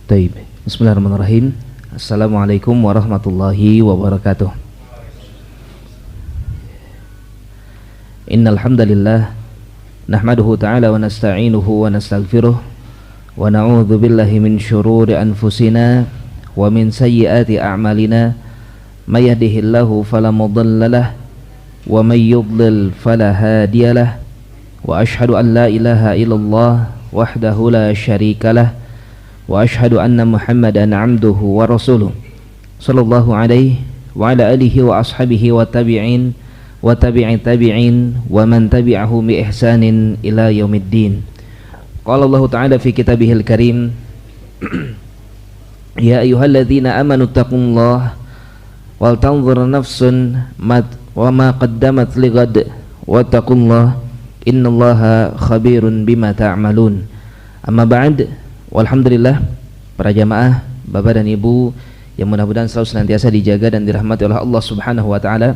Taib. Bismillahirrahmanirrahim. Assalamualaikum warahmatullahi wabarakatuh. Innal hamdalillah nahmaduhu ta'ala wa nasta'inuhu wa nastaghfiruh wa na'udzu billahi min syururi anfusina wa min sayyiati a'malina may yahdihillahu fala mudilla lahu wa may yudlil fala hadiya lahu wa asyhadu an la ilaha illallah wahdahu la syarika lahu wa asyhadu anna Muhammadan abduhu wa rasuluh sallallahu alaihi wa ala alihi wa ashabihi wa tabi'in wa tabi'i tabi'in wa man tabi'ahu bi ihsanin ila yaumiddin. Qala Allah ta'ala fi kitabihil karim ya ayyuhalladzina amanu taqullaha wal tanzur nafsun wa ma qaddamat lighad wattaqullaha innallaha khabirun bima ta'malun. Amma ba'd. Walhamdulillah, para jamaah, bapak dan ibu yang mudah-mudahan selalu senantiasa dijaga dan dirahmati oleh Allah Subhanahu wa taala.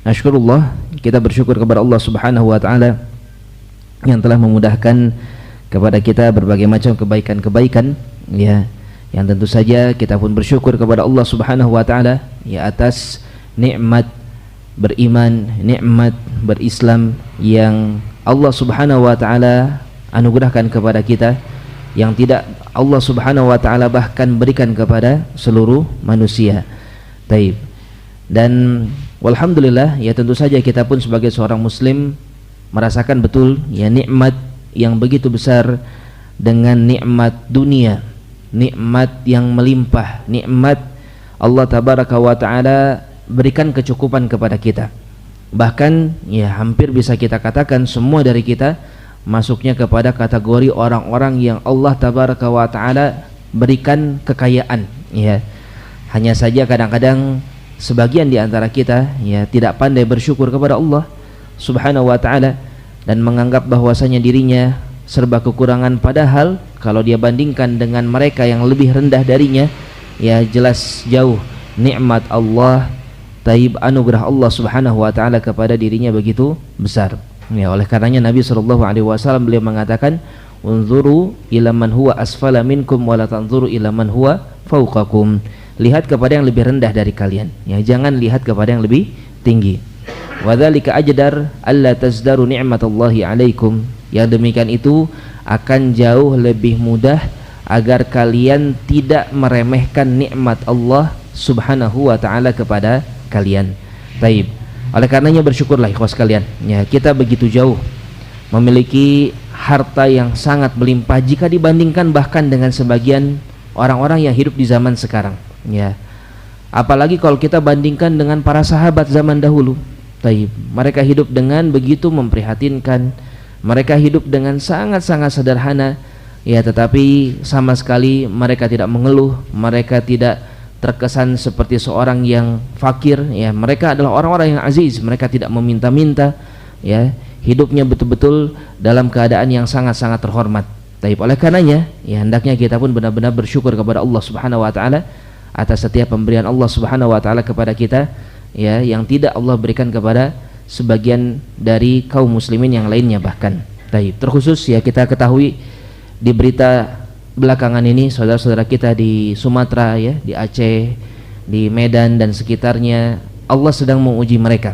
Nasykurullah, kita bersyukur kepada Allah Subhanahu wa taala yang telah memudahkan kepada kita berbagai macam kebaikan-kebaikan, ya. Yang tentu saja kita pun bersyukur kepada Allah Subhanahu wa taala ya atas nikmat beriman, nikmat berislam yang Allah Subhanahu wa taala anugerahkan kepada kita, yang tidak Allah Subhanahu wa taala bahkan berikan kepada seluruh manusia. Taib. Dan walhamdulillah, ya tentu saja kita pun sebagai seorang muslim merasakan betul ya nikmat yang begitu besar dengan nikmat dunia, nikmat yang melimpah, nikmat Allah tabaraka wa taala berikan kecukupan kepada kita. Bahkan ya hampir bisa kita katakan semua dari kita masuknya kepada kategori orang-orang yang Allah tabaraka wa ta'ala berikan kekayaan, ya. Hanya saja kadang-kadang sebagian di antara kita ya tidak pandai bersyukur kepada Allah Subhanahu wa ta'ala dan menganggap bahwasanya dirinya serba kekurangan, padahal kalau dia bandingkan dengan mereka yang lebih rendah darinya ya jelas jauh nikmat Allah, taib, anugerah Allah Subhanahu wa ta'ala kepada dirinya begitu besar. Ya, oleh karenanya Nabi SAW beliau mengatakan, unzuru ila man huwa asfala minkum wa la tanzuru ila man huwa fawqakum. Lihat kepada yang lebih rendah dari kalian, ya, jangan lihat kepada yang lebih tinggi. Wa dzalika ajdar alla tazdaru ni'matallahi 'alaikum. Yang demikian itu akan jauh lebih mudah agar kalian tidak meremehkan nikmat Allah Subhanahu wa taala kepada kalian. Taib. Oleh karenanya bersyukurlah ikhwas sekalian, ya, kita begitu jauh memiliki harta yang sangat melimpah jika dibandingkan bahkan dengan sebagian orang-orang yang hidup di zaman sekarang, ya. Apalagi kalau kita bandingkan dengan para sahabat zaman dahulu. Taib. Mereka hidup dengan begitu memprihatinkan, mereka hidup dengan sangat-sangat sederhana, ya, tetapi sama sekali mereka tidak mengeluh, mereka tidak terkesan seperti seorang yang fakir, ya. Mereka adalah orang-orang yang aziz, mereka tidak meminta-minta, ya. Hidupnya betul-betul dalam keadaan yang sangat-sangat terhormat. Tapi oleh karenanya, ya, hendaknya kita pun benar-benar bersyukur kepada Allah Subhanahu wa taala atas setiap pemberian Allah Subhanahu wa taala kepada kita, ya, yang tidak Allah berikan kepada sebagian dari kaum muslimin yang lainnya bahkan. Baik, terkhusus ya kita ketahui di berita belakangan ini saudara-saudara kita di Sumatera, ya, di Aceh, di Medan dan sekitarnya, Allah sedang menguji mereka.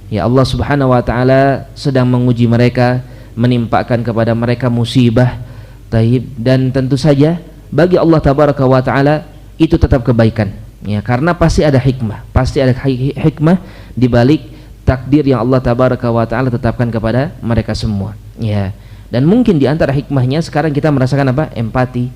Ya, Allah Subhanahu wa taala sedang menguji mereka, menimpakan kepada mereka musibah. Taib. Dan tentu saja bagi Allah tabaraka wa taala itu tetap kebaikan, ya, karena pasti ada hikmah, pasti ada hikmah di balik takdir yang Allah tabaraka wa taala tetapkan kepada mereka semua, ya. Dan mungkin di antara hikmahnya sekarang kita merasakan apa? Empati.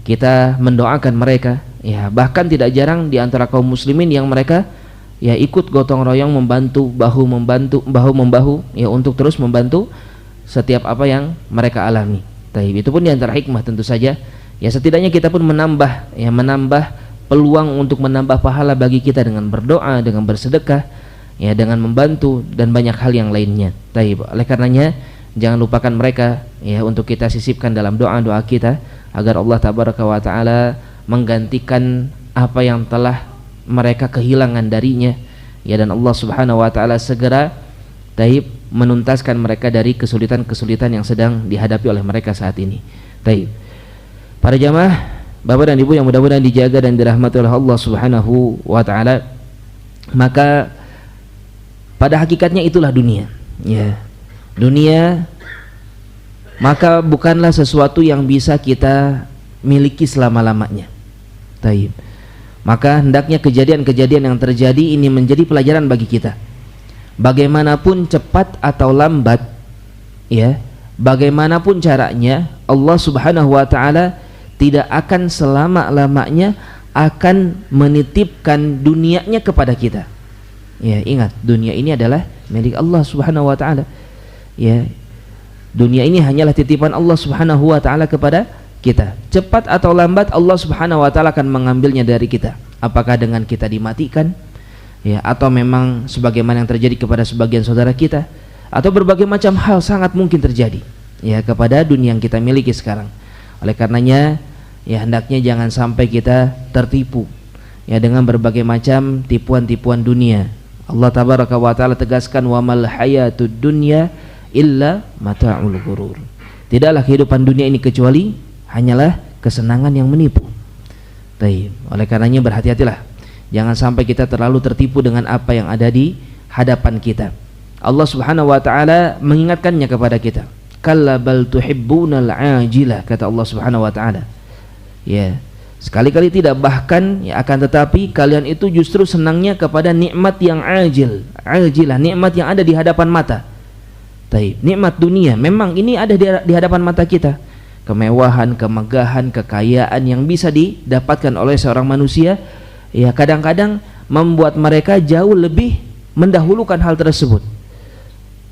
Kita mendoakan mereka, ya. Bahkan tidak jarang di antara kaum muslimin yang mereka ya ikut gotong royong membantu, bahu membahu, ya, untuk terus membantu setiap apa yang mereka alami. Taib. Itu pun di antara hikmah tentu saja. Ya, setidaknya kita pun menambah peluang untuk menambah pahala bagi kita dengan berdoa, dengan bersedekah, ya, dengan membantu dan banyak hal yang lainnya. Taib. Oleh karenanya jangan lupakan mereka, ya, untuk kita sisipkan dalam doa-doa kita agar Allah tabaraka wa taala menggantikan apa yang telah mereka kehilangan darinya, ya, dan Allah Subhanahu wa taala segera taib menuntaskan mereka dari kesulitan-kesulitan yang sedang dihadapi oleh mereka saat ini. Taib. Para jamaah, Bapak dan Ibu yang mudah-mudahan dijaga dan dirahmati oleh Allah Subhanahu wa taala, maka pada hakikatnya itulah dunia. Ya. Dunia maka bukanlah sesuatu yang bisa kita miliki selama-lamanya. Taib. Maka hendaknya kejadian-kejadian yang terjadi ini menjadi pelajaran bagi kita. Bagaimanapun cepat atau lambat, ya, bagaimanapun caranya, Allah Subhanahu wa taala tidak akan selama-lamanya akan menitipkan dunianya kepada kita. Ya, ingat, dunia ini adalah milik Allah Subhanahu wa taala. Ya. Dunia ini hanyalah titipan Allah Subhanahu wa taala kepada kita. Cepat atau lambat Allah Subhanahu wa taala akan mengambilnya dari kita. Apakah dengan kita dimatikan, ya, atau memang sebagaimana yang terjadi kepada sebagian saudara kita, atau berbagai macam hal sangat mungkin terjadi, ya, kepada dunia yang kita miliki sekarang. Oleh karenanya, ya, hendaknya jangan sampai kita tertipu, ya, dengan berbagai macam tipuan-tipuan dunia. Allah tabaraka wa taala tegaskan, wa mal hayatud dunya illa mata'ul ghurur. Tidaklah kehidupan dunia ini kecuali hanyalah kesenangan yang menipu. Baik. Oleh karenanya berhati-hatilah, jangan sampai kita terlalu tertipu dengan apa yang ada di hadapan kita. Allah Subhanahu wa taala mengingatkannya kepada kita. Kalla bal tuhibbunal ajilah, kata Allah Subhanahu wa taala. Ya, sekali-kali tidak, bahkan ya, akan tetapi kalian itu justru senangnya kepada nikmat yang ajilah, nikmat yang ada di hadapan mata. Taib. Nikmat dunia memang ini ada di hadapan mata kita. Kemewahan, kemegahan, kekayaan yang bisa didapatkan oleh seorang manusia, ya, kadang-kadang membuat mereka jauh lebih mendahulukan hal tersebut.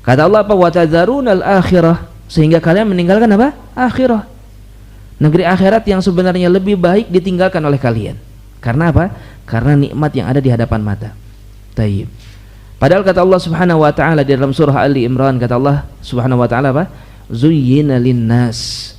Kata Allah apa? Wa tadzarunal akhirah, sehingga kalian meninggalkan apa? Akhirah. Negeri akhirat yang sebenarnya lebih baik ditinggalkan oleh kalian. Karena apa? Karena nikmat yang ada di hadapan mata. Taib. Padahal kata Allah Subhanahu wa taala di dalam surah Ali Imran, kata Allah Subhanahu wa taala apa? Zuyyina lin-nas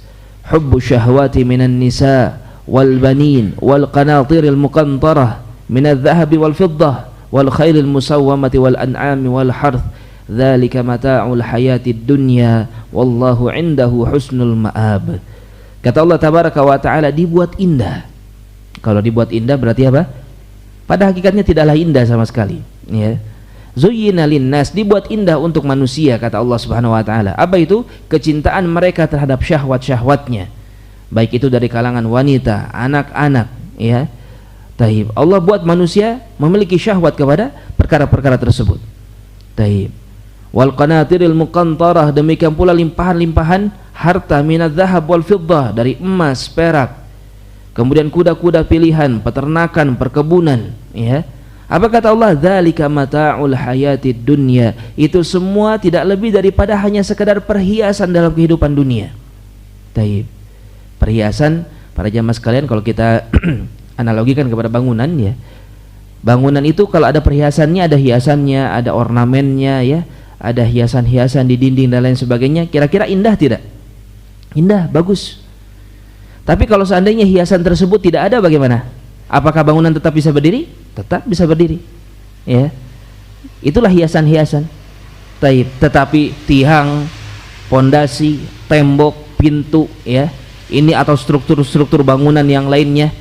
hubbu syahwati minan nisa wal banin wal qanatiril muqantarah minadh dhahabi wal fiddah wal khailil musawwamati wal an'ami wal harth dzalika mata'ul hayatid dunya wallahu 'indahu husnul ma'ab. Kata Allah tabaraka wa taala, dibuat indah. Kalau dibuat indah berarti apa? Pada hakikatnya tidaklah indah sama sekali, ya. Zuyyina linnas, dibuat indah untuk manusia, kata Allah Subhanahu wa taala. Apa itu? Kecintaan mereka terhadap syahwat-syahwatnya. Baik itu dari kalangan wanita, anak-anak, ya. Taib. Allah buat manusia memiliki syahwat kepada perkara-perkara tersebut. Taib. Wal qanatiril muqantarah, demikian pula limpahan-limpahan harta minadz dzahab wal fiddah, dari emas, perak. Kemudian kuda-kuda pilihan, peternakan, perkebunan, ya. Apa kata Allah? Dzalika mata'ul hayatid dunya. Itu semua tidak lebih daripada hanya sekedar perhiasan dalam kehidupan dunia. Taib. Perhiasan para jamaah sekalian, kalau kita analogikan kepada bangunan, ya. Bangunan itu kalau ada perhiasannya, ada hiasannya, ada ornamennya, ya. Ada hiasan-hiasan di dinding dan lain sebagainya. Kira-kira indah tidak? Indah, bagus. Tapi kalau seandainya hiasan tersebut tidak ada, bagaimana? Apakah bangunan tetap bisa berdiri? Tetap bisa berdiri, ya. Itulah hiasan-hiasan. Tetapi tiang, pondasi, tembok, pintu, ya, ini atau struktur-struktur bangunan yang lainnya,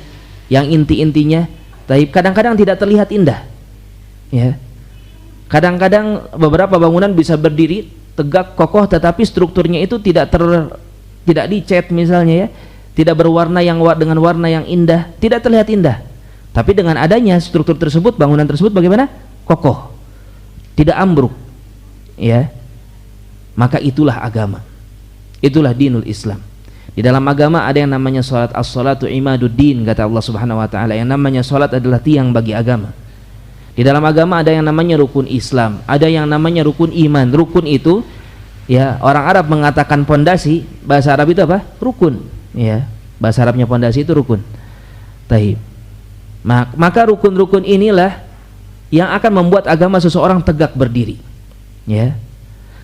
yang inti-intinya, kadang-kadang tidak terlihat indah, ya. Kadang-kadang beberapa bangunan bisa berdiri tegak kokoh, tetapi strukturnya itu tidak dicat misalnya, ya, tidak berwarna yang dengan warna yang indah, tidak terlihat indah. Tapi dengan adanya struktur tersebut, bangunan tersebut bagaimana? Kokoh, tidak ambruk, ya. Maka itulah agama, itulah dinul Islam. Di dalam agama ada yang namanya salat. As-salatu imaduddin, kata Allah Subhanahu wa taala. Yang namanya salat adalah tiang bagi agama. Di dalam agama ada yang namanya rukun Islam, ada yang namanya rukun iman. Rukun itu, ya, orang Arab mengatakan pondasi, bahasa Arab itu apa? Rukun, ya. Bahasa Arabnya pondasi itu rukun. Taib. Maka rukun-rukun inilah yang akan membuat agama seseorang tegak berdiri, ya.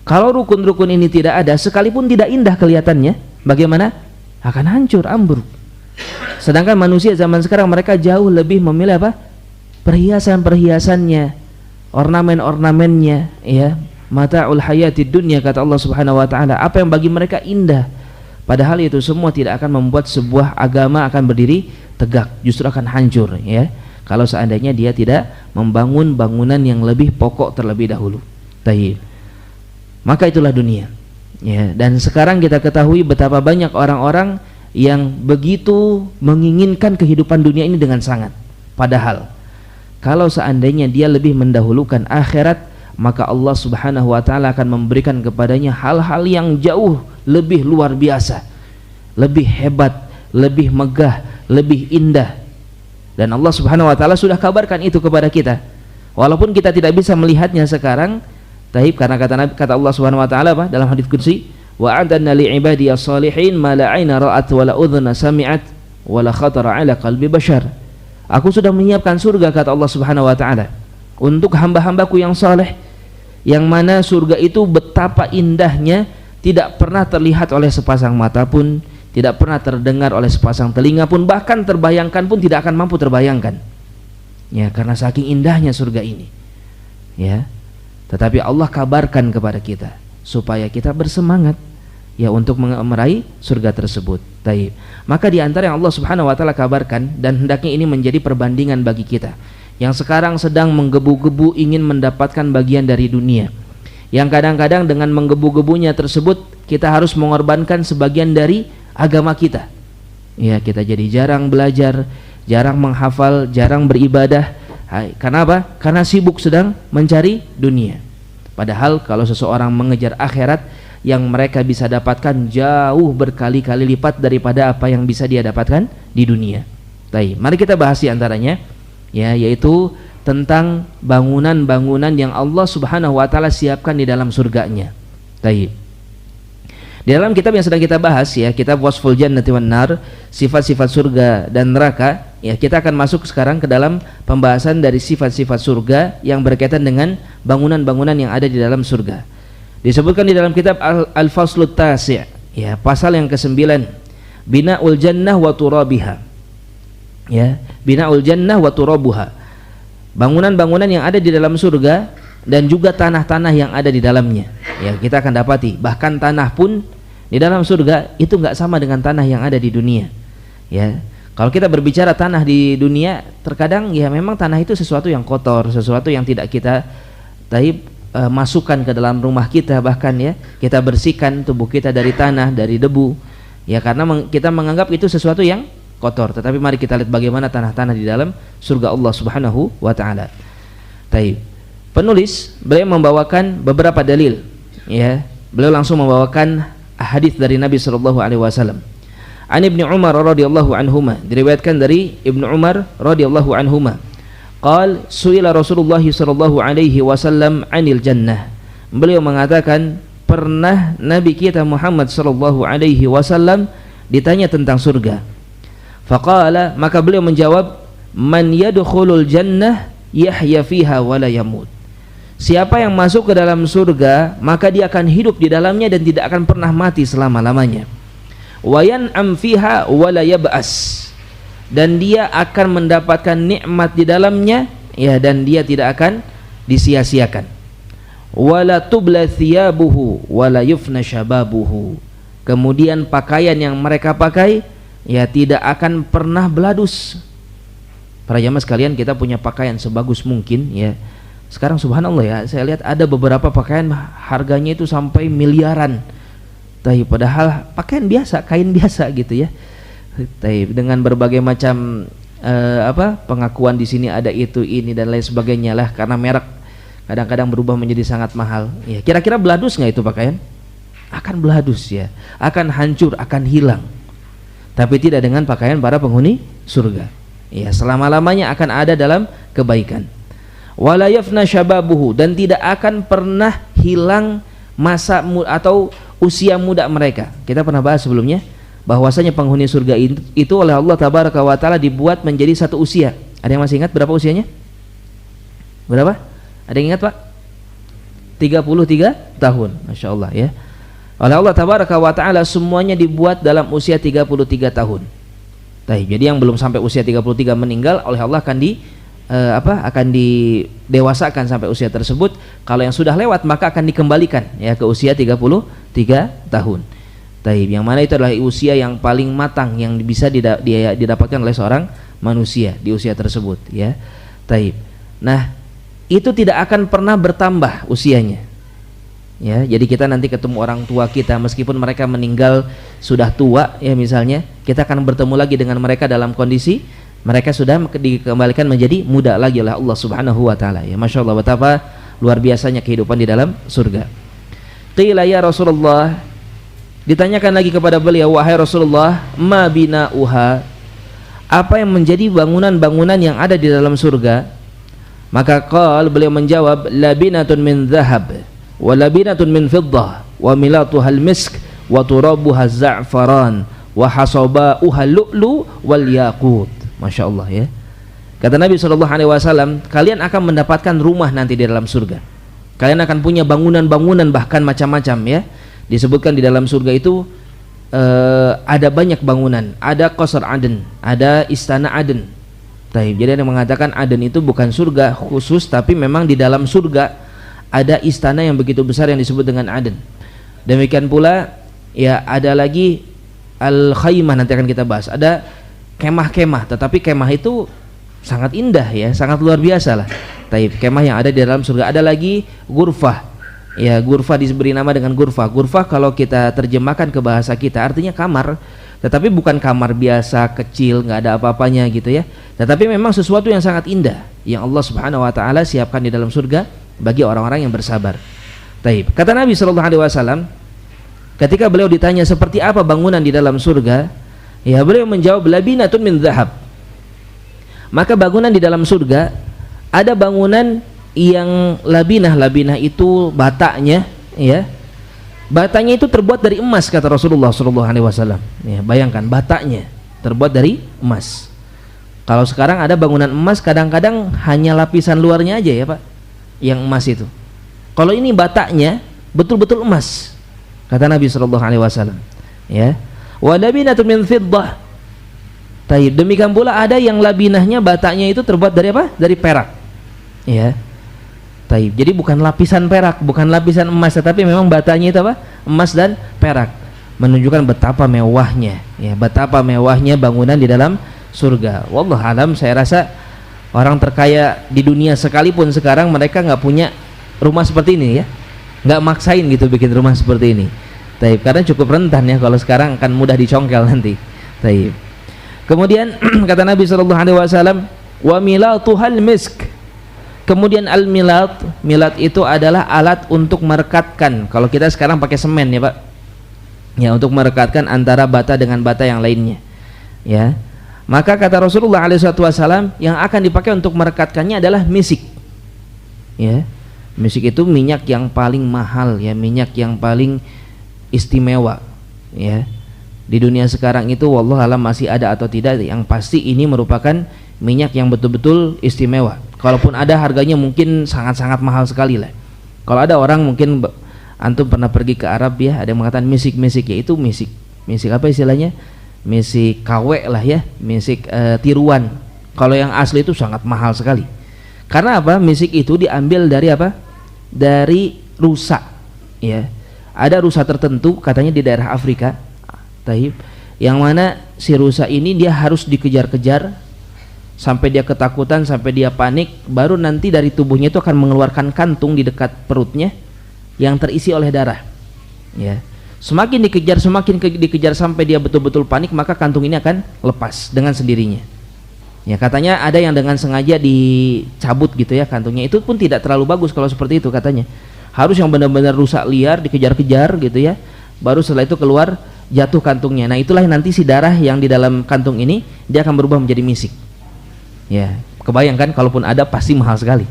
Kalau rukun-rukun ini tidak ada, sekalipun tidak indah kelihatannya, bagaimana? Akan hancur, ambruk. Sedangkan manusia zaman sekarang mereka jauh lebih memilih apa? Perhiasan-perhiasannya, ornamen-ornamennya, ya. Mata'ul hayatid dunya, kata Allah Subhanahu wa taala. Apa yang bagi mereka indah, padahal itu semua tidak akan membuat sebuah agama akan berdiri tegak, justru akan hancur ya kalau seandainya dia tidak membangun bangunan yang lebih pokok terlebih dahulu. Taib. Maka itulah dunia. Ya, dan sekarang kita ketahui betapa banyak orang-orang yang begitu menginginkan kehidupan dunia ini dengan sangat. Padahal kalau seandainya dia lebih mendahulukan akhirat, maka Allah Subhanahu wa taala akan memberikan kepadanya hal-hal yang jauh lebih luar biasa, lebih hebat, lebih megah, lebih indah. Dan Allah Subhanahu wa taala sudah kabarkan itu kepada kita. Walaupun kita tidak bisa melihatnya sekarang, taib, karena kata Allah Subhanahu wa taala apa dalam hadits qudsi, wa a'tadna li ibadiyas shalihin ma la 'aina ra'at wa la udhuna sami'at wa la khatara 'ala qalbi bashar. Aku sudah menyiapkan surga, kata Allah Subhanahu wa taala, untuk hamba-hambaku yang saleh, yang mana surga itu betapa indahnya tidak pernah terlihat oleh sepasang mata pun, tidak pernah terdengar oleh sepasang telinga pun, bahkan terbayangkan pun tidak akan mampu terbayangkan. Ya, karena saking indahnya surga ini. Ya. Tetapi Allah kabarkan kepada kita supaya kita bersemangat ya untuk meraih surga tersebut. Taib. Maka di antara yang Allah Subhanahu wa taala kabarkan, dan hendaknya ini menjadi perbandingan bagi kita yang sekarang sedang menggebu-gebu ingin mendapatkan bagian dari dunia, yang kadang-kadang dengan menggebu-gebunya tersebut kita harus mengorbankan sebagian dari agama kita. Ya, kita jadi jarang belajar, jarang menghafal, jarang beribadah. Karena apa? Karena sibuk sedang mencari dunia. Padahal kalau seseorang mengejar akhirat, yang mereka bisa dapatkan jauh berkali-kali lipat daripada apa yang bisa dia dapatkan di dunia. Baik, mari kita bahas di antaranya ya, yaitu tentang bangunan-bangunan yang Allah Subhanahu wa taala siapkan di dalam surganya. Baik. Di dalam kitab yang sedang kita bahas ya, kitab Wasful Jannati wan Nar, sifat-sifat surga dan neraka, ya kita akan masuk sekarang ke dalam pembahasan dari sifat-sifat surga yang berkaitan dengan bangunan-bangunan yang ada di dalam surga. Disebutkan di dalam kitab Al-Faslut Tasi', ya, pasal yang ke-9, Bina'ul Jannah wa Turabiha. Ya, Bina'ul Jannah wa Turabuha. Bangunan-bangunan yang ada di dalam surga dan juga tanah-tanah yang ada di dalamnya. Ya, kita akan dapati bahkan tanah pun di dalam surga itu enggak sama dengan tanah yang ada di dunia. Ya. Kalau kita berbicara tanah di dunia, terkadang ya memang tanah itu sesuatu yang kotor, sesuatu yang tidak kita masukkan ke dalam rumah kita, bahkan ya kita bersihkan tubuh kita dari tanah, dari debu. Ya, karena kita menganggap itu sesuatu yang kotor. Tetapi mari kita lihat bagaimana tanah-tanah di dalam surga Allah Subhanahu wa taala. Taib. Penulis beliau membawakan beberapa dalil, ya. Beliau langsung membawakan hadis dari Nabi sallallahu alaihi wasallam. An Ibnu Umar radhiyallahu anhuma, diriwayatkan dari Ibnu Umar radhiyallahu anhuma. Qal su'ila Rasulullah sallallahu alaihi wasallam 'anil jannah. Beliau mengatakan pernah Nabi kita Muhammad sallallahu alaihi wasallam ditanya tentang surga. Faqala, maka beliau menjawab, man yadkhulul jannah yahya fiha wa la yamut. Siapa yang masuk ke dalam surga, maka dia akan hidup di dalamnya dan tidak akan pernah mati selama-lamanya. Wa yan'am fiha wa la yab'as. Dan dia akan mendapatkan nikmat di dalamnya, ya, dan dia tidak akan disia-siakan. Wa la tubla thiyabuhu wa la yufna syababuhu. Kemudian pakaian yang mereka pakai ya tidak akan pernah beladus. Para jamaah sekalian, kita punya pakaian sebagus mungkin ya. Sekarang subhanallah ya, saya lihat ada beberapa pakaian harganya itu sampai miliaran. Tapi padahal pakaian biasa, kain biasa gitu ya. Tapi dengan berbagai macam pengakuan di sini ada itu, ini dan lain sebagainya lah, karena merek kadang-kadang berubah menjadi sangat mahal. Ya, kira-kira beladus nggak itu pakaian? Akan beladus ya, akan hancur, akan hilang. Tapi tidak dengan pakaian para penghuni surga. Ya, selama-lamanya akan ada dalam kebaikan. Wala yafna syababuhu, dan tidak akan pernah hilang masa atau usia muda mereka. Kita pernah bahas sebelumnya bahwasanya penghuni surga itu oleh Allah tabaraka wa taala dibuat menjadi satu usia. Ada yang masih ingat berapa usianya? Berapa? Ada yang ingat, Pak? 33 tahun. Masya Allah ya. Oleh Allah tabaraka wa taala semuanya dibuat dalam usia 33 tahun. Jadi yang belum sampai usia 33 meninggal, oleh Allah akan didewasakan sampai usia tersebut. Kalau yang sudah lewat maka akan dikembalikan ya ke usia 33 tahun. Taib, yang mana itu adalah usia yang paling matang yang bisa didapatkan oleh seorang manusia di usia tersebut, ya. Taib. Nah, itu tidak akan pernah bertambah usianya. Ya, jadi kita nanti ketemu orang tua kita meskipun mereka meninggal sudah tua, ya misalnya, kita akan bertemu lagi dengan mereka dalam kondisi mereka sudah dikembalikan menjadi muda lagi oleh Allah Subhanahu wa taala. Ya, Masya Allah, betapa luar biasanya kehidupan di dalam surga. Qila ya Rasulullah, ditanyakan lagi kepada beliau, wahai Rasulullah, ma bina'uha, apa yang menjadi bangunan-bangunan yang ada di dalam surga? Maka beliau menjawab, labinatun min dhahab wa labinatun min fiddah wa milatuha al-misk wa turabuha za'faran wa hasabauha lu'lu wal yaqut. Masya Allah, ya. Kata Nabi SAW, kalian akan mendapatkan rumah nanti di dalam surga. Kalian akan punya bangunan-bangunan bahkan macam-macam, ya. Disebutkan di dalam surga itu ada banyak bangunan, ada Qasr Aden, ada Istana Aden. Jadi ada yang mengatakan Aden itu bukan surga khusus, tapi memang di dalam surga ada istana yang begitu besar yang disebut dengan Aden. Demikian pula, ya, ada lagi Al-Khaimah, nanti akan kita bahas. Ada kemah-kemah, tetapi kemah itu sangat indah, ya, sangat luar biasa lah. Kemah yang ada di dalam surga. Ada lagi Ghurfah. Ya, Ghurfah diberi nama dengan Ghurfah. Ghurfah kalau kita terjemahkan ke bahasa kita artinya kamar, tetapi bukan kamar biasa kecil nggak ada apa-apanya gitu, ya. Tetapi memang sesuatu yang sangat indah yang Allah Subhanahu wa taala siapkan di dalam surga bagi orang-orang yang bersabar. Kata Nabi SAW, ketika beliau ditanya seperti apa bangunan di dalam surga, ya, beliau menjawab, labinatun min dhahab. Maka bangunan di dalam surga ada bangunan yang labinah itu batanya, ya, batanya itu terbuat dari emas, kata Rasulullah SAW. Ya, bayangkan batanya terbuat dari emas. Kalau sekarang ada bangunan emas kadang-kadang hanya lapisan luarnya aja, ya Pak, yang emas itu. Kalau ini batanya betul-betul emas, kata Nabi SAW. Ya, wa labinatun min fiddah. Demikian pula ada yang labinahnya batanya itu terbuat dari apa? Dari perak. Ya. Jadi bukan lapisan perak, bukan lapisan emas, tetapi memang batanya itu apa? Emas dan perak. Menunjukkan betapa mewahnya, ya, betapa mewahnya bangunan di dalam surga. Wallahu alam, saya rasa orang terkaya di dunia sekalipun sekarang mereka nggak punya rumah seperti ini, ya, nggak maksain gitu bikin rumah seperti ini. Karena cukup rentan, ya, kalau sekarang akan mudah dicongkel nanti. Kemudian kata Nabi SAW, wa milatuhal misk. Kemudian al-milat, milat itu adalah alat untuk merekatkan. Kalau kita sekarang pakai semen, ya Pak, ya, untuk merekatkan antara bata dengan bata yang lainnya, ya. Maka kata Rasulullah SAW, yang akan dipakai untuk merekatkannya adalah misik, ya. Misik itu minyak yang paling mahal, ya, minyak yang paling istimewa, ya. Di dunia sekarang itu wallahu alam masih ada atau tidak, yang pasti ini merupakan minyak yang betul-betul istimewa. Kalaupun ada, harganya mungkin sangat-sangat mahal sekali lah. Kalau ada orang, mungkin antum pernah pergi ke Arab, ya, ada yang mengatakan misik, ya, itu misik apa istilahnya? Misik KW lah, ya, misik tiruan. Kalau yang asli itu sangat mahal sekali. Karena apa? Misik itu diambil dari apa? Dari rusa, ya. Ada rusa tertentu katanya di daerah Afrika, yang mana si rusa ini dia harus dikejar-kejar sampai dia ketakutan, sampai dia panik, baru nanti dari tubuhnya itu akan mengeluarkan kantung di dekat perutnya yang terisi oleh darah, ya. Semakin dikejar sampai dia betul-betul panik, maka kantung ini akan lepas dengan sendirinya, ya. Katanya ada yang dengan sengaja dicabut gitu, ya, kantungnya. Itu pun tidak terlalu bagus kalau seperti itu, katanya. Harus yang benar-benar rusak liar, dikejar-kejar gitu, ya, baru setelah itu keluar, jatuh kantungnya. Nah, itulah nanti si darah yang di dalam kantung ini dia akan berubah menjadi misik. Ya, kebayangkan kalaupun ada pasti mahal sekali.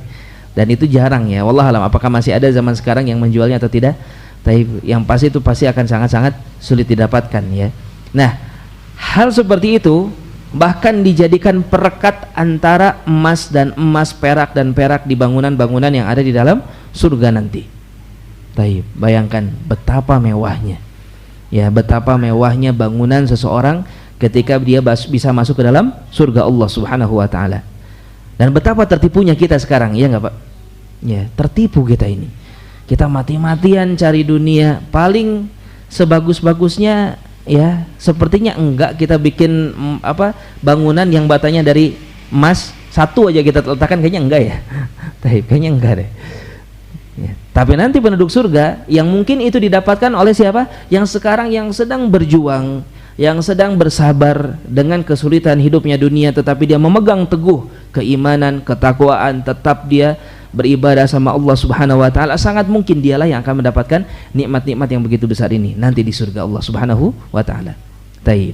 Dan itu jarang, ya. Wallahualam, apakah masih ada zaman sekarang yang menjualnya atau tidak? Tapi yang pasti itu pasti akan sangat-sangat sulit didapatkan, ya. Nah, hal seperti itu bahkan dijadikan perekat antara emas dan emas, perak dan perak di bangunan-bangunan yang ada di dalam surga nanti. Bayangkan betapa mewahnya, ya, betapa mewahnya bangunan seseorang ketika dia bisa masuk ke dalam surga Allah Subhanahu wa taala. Dan betapa tertipunya kita sekarang, ya enggak Pak? Ya, tertipu kita ini. Kita mati-matian cari dunia, paling sebagus-bagusnya ya sepertinya enggak kita bikin bangunan yang batanya dari emas satu aja kita letakkan, kayaknya enggak ya. Kayaknya enggak deh ya. Tapi nanti penduduk surga yang mungkin itu didapatkan oleh siapa? Yang sekarang yang sedang berjuang, yang sedang bersabar dengan kesulitan hidupnya dunia, tetapi dia memegang teguh keimanan, ketakwaan, tetap dia beribadah sama Allah Subhanahu wa taala, sangat mungkin dialah yang akan mendapatkan nikmat-nikmat yang begitu besar ini nanti di surga Allah Subhanahu wa taala. Taib.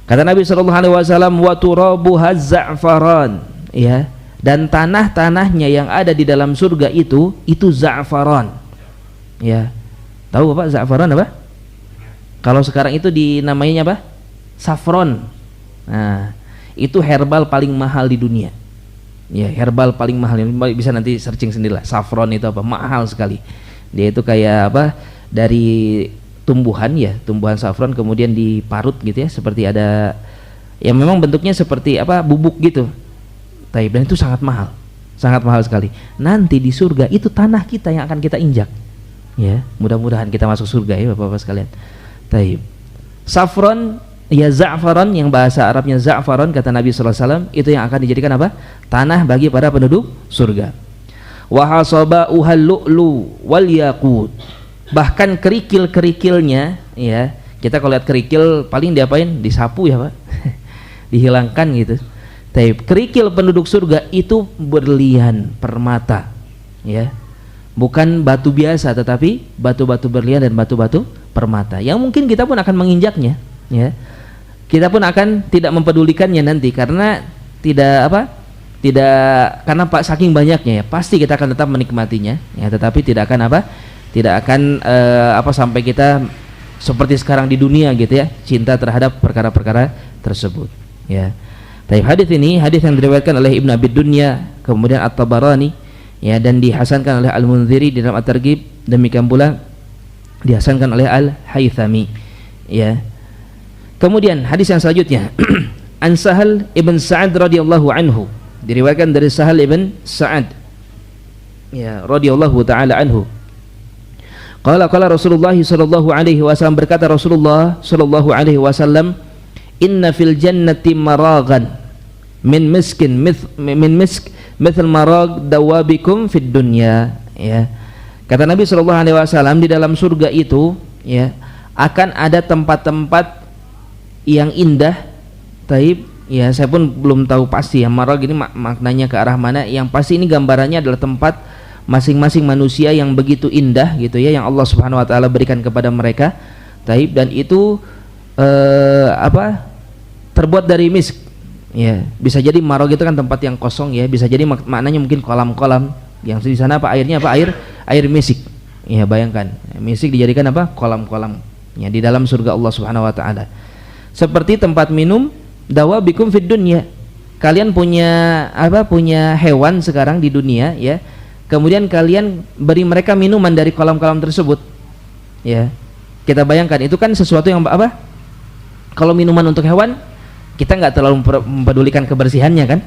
Kata Nabi sallallahu alaihi wasallam, wa turabuha za'faran, ya, dan tanah-tanahnya yang ada di dalam surga itu za'faran. Ya. Tahu Bapak za'faran apa? Kalau sekarang itu dinamainya apa? Saffron. Nah, itu herbal paling mahal di dunia. Ya, herbal paling mahal, bisa nanti searching sendirilah. Saffron itu apa? Mahal sekali. Dia itu kayak apa? Dari tumbuhan ya, tumbuhan saffron kemudian diparut gitu ya, seperti ada ya memang bentuknya seperti apa? Bubuk gitu. Dan itu sangat mahal sekali. Nanti di surga itu tanah kita yang akan kita injak. Ya, mudah-mudahan kita masuk surga ya Bapak-bapak sekalian. Taib. Saffron ya za'faran, yang bahasa Arabnya za'faran, kata Nabi sallallahu alaihi wasallam, itu yang akan dijadikan apa? Tanah bagi para penduduk surga. Wa hasaba'uhal lu'lu wal yaqut. Bahkan kerikil-kerikilnya ya, kita kalau lihat kerikil paling diapain? Disapu ya Pak. Dihilangkan gitu. Taib. Kerikil penduduk surga itu berlian, permata. Ya. Bukan batu biasa, tetapi batu-batu berlian dan batu-batu permata yang mungkin kita pun akan menginjaknya ya. Kita pun akan tidak mempedulikannya nanti karena karena saking banyaknya ya, pasti kita akan tetap menikmatinya ya, tetapi tidak akan sampai kita seperti sekarang di dunia gitu ya, cinta terhadap perkara-perkara tersebut ya. Tapi hadis ini hadis yang diriwayatkan oleh Ibnu Abi Dunya, kemudian At-Tabarani ya, dan dihasankan oleh Al-Munziri di dalam At-Targhib, demikian pula dihasankan oleh Al-Haythami ya. Kemudian hadis yang selanjutnya An Sahal ibn Sa'ad radhiyallahu anhu, diriwayatkan dari Sahal ibn Sa'ad ya radhiyallahu taala anhu. Qala Rasulullah sallallahu alaihi wasallam, berkata Rasulullah sallallahu alaihi wasallam, inna fil jannati maraghan min misk mithl marag dawabikum fid dunya ya. Kata Nabi sallallahu alaihi wasallam, di dalam surga itu ya akan ada tempat-tempat yang indah. Taib ya, saya pun belum tahu pasti ya marag ini maknanya ke arah mana. Yang pasti ini gambarannya adalah tempat masing-masing manusia yang begitu indah gitu ya, yang Allah Subhanahu wa taala berikan kepada mereka. Taib, dan itu terbuat dari misk ya. Bisa jadi marag itu kan tempat yang kosong ya, bisa jadi maknanya mungkin kolam-kolam yang di sana airnya air misik ya. Bayangkan misik dijadikan kolam-kolam ya di dalam surga Allah Subhanahu wa taala. Seperti tempat minum dawabikum fid dunya. Kalian punya hewan sekarang di dunia ya, kemudian kalian beri mereka minuman dari kolam-kolam tersebut ya. Kita bayangkan itu kan sesuatu yang kalau minuman untuk hewan kita nggak terlalu mempedulikan kebersihannya kan.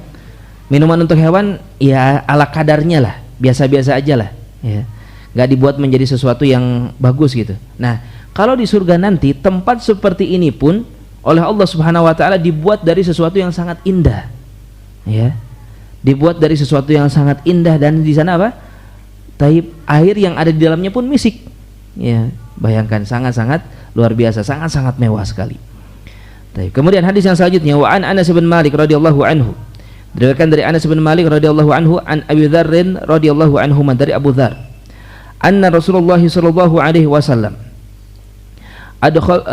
Minuman untuk hewan ya ala kadarnya lah, biasa-biasa aja lah ya, nggak dibuat menjadi sesuatu yang bagus gitu. Nah, kalau di surga nanti tempat seperti ini pun oleh Allah Subhanahu wa taala dibuat dari sesuatu yang sangat indah ya, dibuat dari sesuatu yang sangat indah, dan di sana Taib, air yang ada di dalamnya pun misik ya. Bayangkan sangat-sangat luar biasa, sangat-sangat mewah sekali. Taib. Kemudian hadis yang selanjutnya, wa an Anas bin Malik radhiyallahu anhu, diriwayatkan dari Anas bin Malik radhiyallahu anhu, an Abi Dzar radhiyallahu anhu, dari Abu Dzar, anna Rasulullah sallallahu alaihi wasallam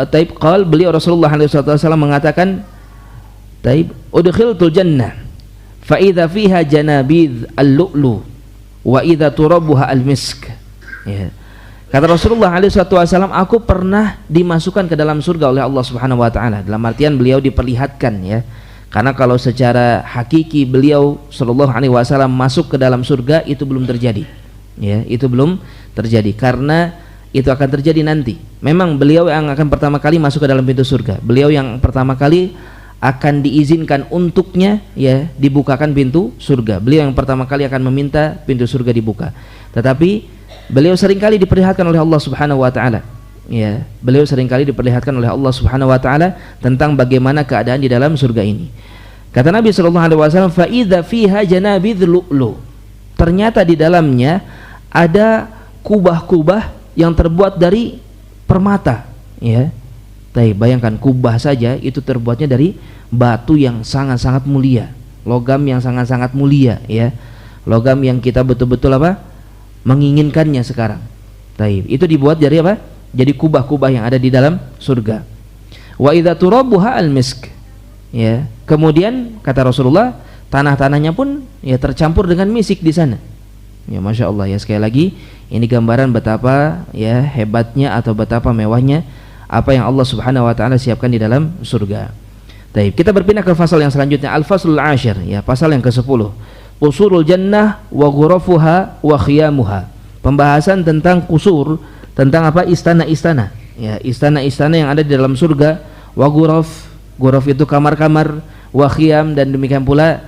Taib qal, beliau Rasulullah alaihi wasallam mengatakan, Taib, udkhiltul jannah fa idza fiha janabidh al-lu'lu wa idza turabuha al-misk ya. Kata Rasulullah alaihi wasallam, aku pernah dimasukkan ke dalam surga oleh Allah Subhanahu wa taala. Dalam artian beliau diperlihatkan ya. Karena kalau secara hakiki beliau sallallahu alaihi wasallam masuk ke dalam surga itu belum terjadi. Ya, itu belum terjadi karena itu akan terjadi nanti. Memang beliau yang akan pertama kali masuk ke dalam pintu surga. Beliau yang pertama kali akan diizinkan untuknya ya dibukakan pintu surga. Beliau yang pertama kali akan meminta pintu surga dibuka. Tetapi beliau seringkali diperlihatkan oleh Allah Subhanahu wa taala ya, beliau seringkali diperlihatkan oleh Allah Subhanahu wa taala tentang bagaimana keadaan di dalam surga ini. Kata Nabi sallallahu alaihi wasallam, fa idza fiha janabidh lu'lu. Ternyata di dalamnya ada kubah-kubah yang terbuat dari permata, ya. Bayangkan kubah saja itu terbuatnya dari batu yang sangat-sangat mulia, logam yang sangat-sangat mulia, ya. Logam yang kita betul-betul apa? Menginginkannya sekarang. Itu dibuat dari apa? Jadi kubah-kubah yang ada di dalam surga. Wa idza turabuha al-misk. Ya, kemudian kata Rasulullah, tanah-tanahnya pun ya tercampur dengan misik di sana. Ya, Masya Allah, ya, sekali lagi ini gambaran betapa ya hebatnya atau betapa mewahnya apa yang Allah Subhanahu wa taala siapkan di dalam surga. Kita berpindah ke pasal yang selanjutnya, al-faslul 'ashir, ya, pasal yang ke-10. Qusurul jannah wa ghurafuha wa khiyamuha. Pembahasan tentang kusur, tentang apa? Istana-istana, ya, istana-istana yang ada di dalam surga. Wa ghuraf, ghuraf itu kamar-kamar, wa khiyam, dan demikian pula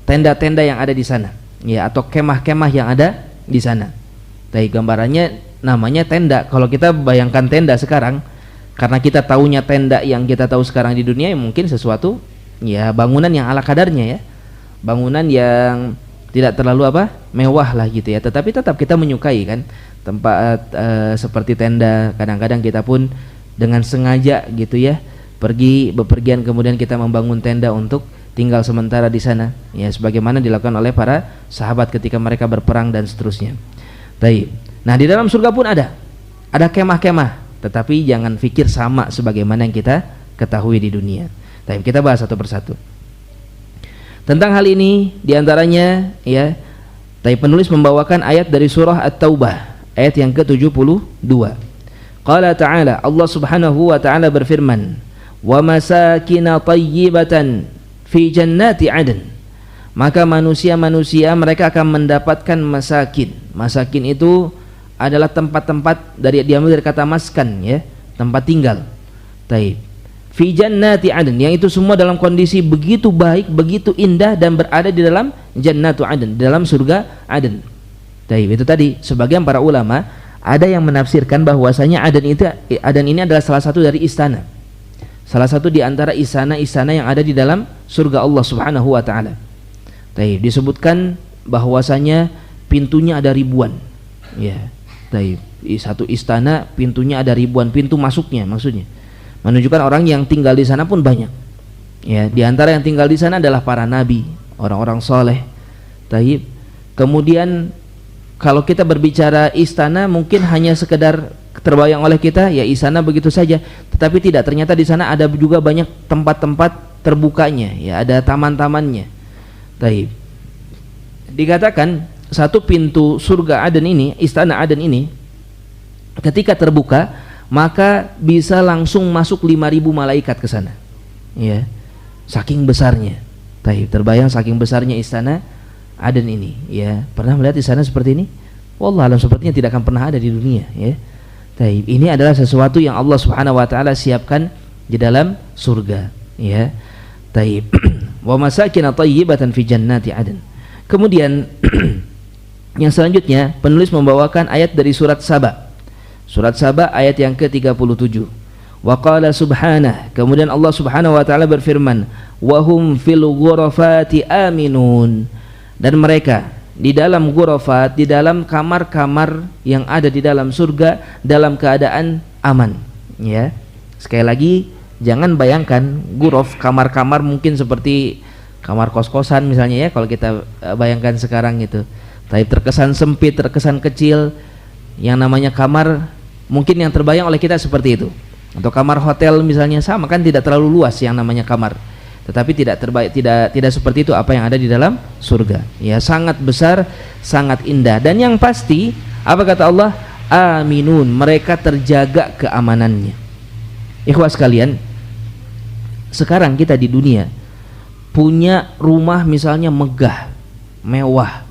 tenda-tenda yang ada di sana, ya, atau kemah-kemah yang ada di sana. Gambarannya namanya tenda. Kalau kita bayangkan tenda sekarang, karena kita taunya tenda yang kita tahu sekarang di dunia, ya mungkin sesuatu ya bangunan yang ala kadarnya, ya, bangunan yang tidak terlalu apa mewah lah gitu, ya, tetapi tetap kita menyukai kan tempat seperti tenda. Kadang-kadang kita pun dengan sengaja gitu, ya, pergi bepergian kemudian kita membangun tenda untuk tinggal sementara di sana, ya, sebagaimana dilakukan oleh para sahabat ketika mereka berperang dan seterusnya. Nah, di dalam surga pun ada kemah-kemah, tetapi jangan pikir sama sebagaimana yang kita ketahui di dunia. Kita bahas satu persatu tentang hal ini. Diantaranya, ya, penulis membawakan ayat dari surah At-Taubah ayat yang ke-72. Qala ta'ala, Allah Subhanahu wa ta'ala berfirman, wa masakina tayyibatan fi jannati adn. Maka manusia-manusia mereka akan mendapatkan masakin. Masakin itu adalah tempat-tempat diambil dari kata maskan, ya, tempat tinggal. Fi jannati adn, yang itu semua dalam kondisi begitu baik, begitu indah, dan berada di dalam jannatu adn, di dalam surga Aden. Itu tadi sebagian para ulama ada yang menafsirkan bahwasanya Aden ini adalah salah satu dari istana, salah satu di antara istana-istana yang ada di dalam surga Allah Subhanahu wa taala. Disebutkan bahwasanya pintunya ada ribuan, ya. Satu istana pintunya ada ribuan, pintu masuknya maksudnya menunjukkan orang yang tinggal di sana pun banyak, ya. Di antara yang tinggal di sana adalah para nabi, orang-orang soleh. Kemudian kalau kita berbicara istana, mungkin hanya sekedar terbayang oleh kita, ya, istana begitu saja, tetapi tidak, ternyata di sana ada juga banyak tempat-tempat terbukanya, ya, ada taman-tamannya. Dikatakan satu pintu surga Aden ini, istana Aden ini, ketika terbuka maka bisa langsung masuk 5.000 malaikat ke sana, ya, saking besarnya. Terbayang saking besarnya istana Aden ini, ya. Pernah melihat istana seperti ini? Wallah alam, sepertinya tidak akan pernah ada di dunia, ya. Ini adalah sesuatu yang Allah Subhanahu wa taala siapkan di dalam surga, ya. Wa masakin tayyibatan fi jannati adn. Kemudian yang selanjutnya penulis membawakan ayat dari surat Saba. Surat Saba ayat yang ke-37. Wa qala subhanah, kemudian Allah Subhanahu wa taala berfirman, wa hum fil ghurafati aminun, dan mereka di dalam ghurafat, di dalam kamar-kamar yang ada di dalam surga dalam keadaan aman, ya. Sekali lagi, jangan bayangkan ghuraf, kamar-kamar mungkin seperti kamar kos-kosan misalnya, ya, kalau kita bayangkan sekarang itu. Terkesan sempit, terkesan kecil. Yang namanya kamar mungkin yang terbayang oleh kita seperti itu. Atau kamar hotel misalnya, sama kan, tidak terlalu luas yang namanya kamar. Tetapi tidak seperti itu apa yang ada di dalam surga. Ya, sangat besar, sangat indah. Dan yang pasti, apa kata Allah? Aminun, mereka terjaga keamanannya. Ikhwas sekalian, sekarang kita di dunia punya rumah misalnya megah, mewah,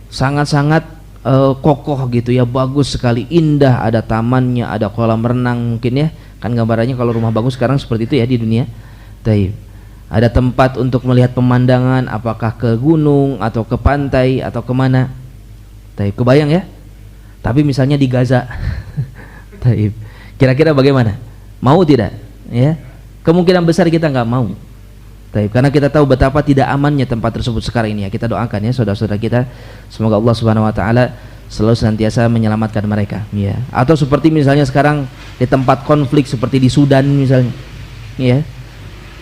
sangat-sangat kokoh gitu, ya, bagus sekali, indah, ada tamannya, ada kolam renang mungkin, ya, kan gambarannya kalau rumah bagus sekarang seperti itu, ya, di dunia. Ada tempat untuk melihat pemandangan, apakah ke gunung atau ke pantai atau kemana. Kebayang, ya. Tapi misalnya di Gaza Taib. Kira-kira bagaimana? Mau tidak? Ya. Kemungkinan besar kita nggak mau. Taib. Karena kita tahu betapa tidak amannya tempat tersebut sekarang ini ya. Kita doakan ya saudara-saudara kita, semoga Allah Subhanahu wa taala selalu senantiasa menyelamatkan mereka, ya. Atau seperti misalnya sekarang di tempat konflik seperti di Sudan misalnya. Ya.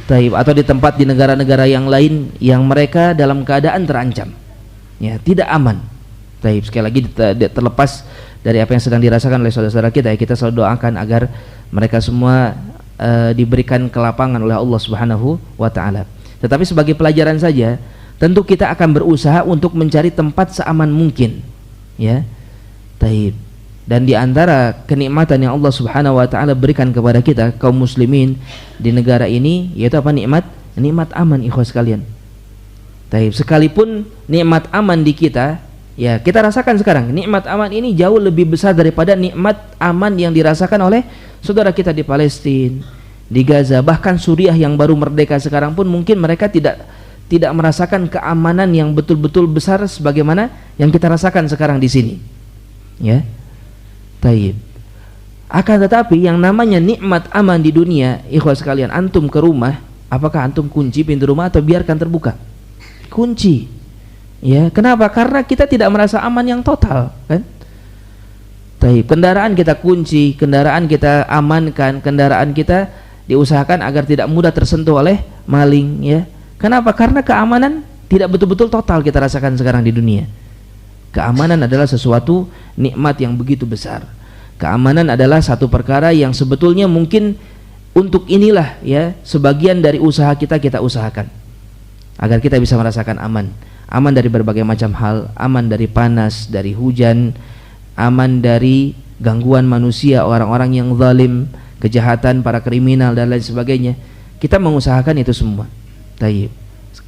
Taib. Atau di tempat di negara-negara yang lain yang mereka dalam keadaan terancam. Ya, tidak aman. Taib. Sekali lagi terlepas dari apa yang sedang dirasakan oleh saudara-saudara kita ya, kita selalu doakan agar mereka semua diberikan kelapangan oleh Allah Subhanahu wa taala. Tetapi sebagai pelajaran saja, tentu kita akan berusaha untuk mencari tempat seaman mungkin, ya. Taib. Dan di antara kenikmatan yang Allah Subhanahu wa taala berikan kepada kita kaum muslimin di negara ini yaitu apa? Nikmat aman, ikhwas sekalian. Taib. Sekalipun nikmat aman di kita, ya kita rasakan sekarang nikmat aman ini jauh lebih besar daripada nikmat aman yang dirasakan oleh saudara kita di Palestina, di Gaza, bahkan Suriah yang baru merdeka sekarang pun mungkin mereka tidak merasakan keamanan yang betul-betul besar sebagaimana yang kita rasakan sekarang di sini. Ya. Taib. Akan tetapi yang namanya nikmat aman di dunia, ikhwas sekalian, antum ke rumah, apakah antum kunci pintu rumah atau biarkan terbuka? Kunci. Ya, kenapa? Karena kita tidak merasa aman yang total, kan? Taib. Kendaraan kita kunci, kendaraan kita amankan, kendaraan kita diusahakan agar tidak mudah tersentuh oleh maling, ya. Kenapa? Karena keamanan tidak betul-betul total kita rasakan sekarang di dunia. Keamanan adalah sesuatu nikmat yang begitu besar. Keamanan adalah satu perkara yang sebetulnya mungkin untuk inilah ya sebagian dari usaha kita usahakan agar kita bisa merasakan aman. Aman dari berbagai macam hal, aman dari panas, dari hujan, aman dari gangguan manusia, orang-orang yang zalim, kejahatan, para kriminal dan lain sebagainya. Kita mengusahakan itu semua. Taib.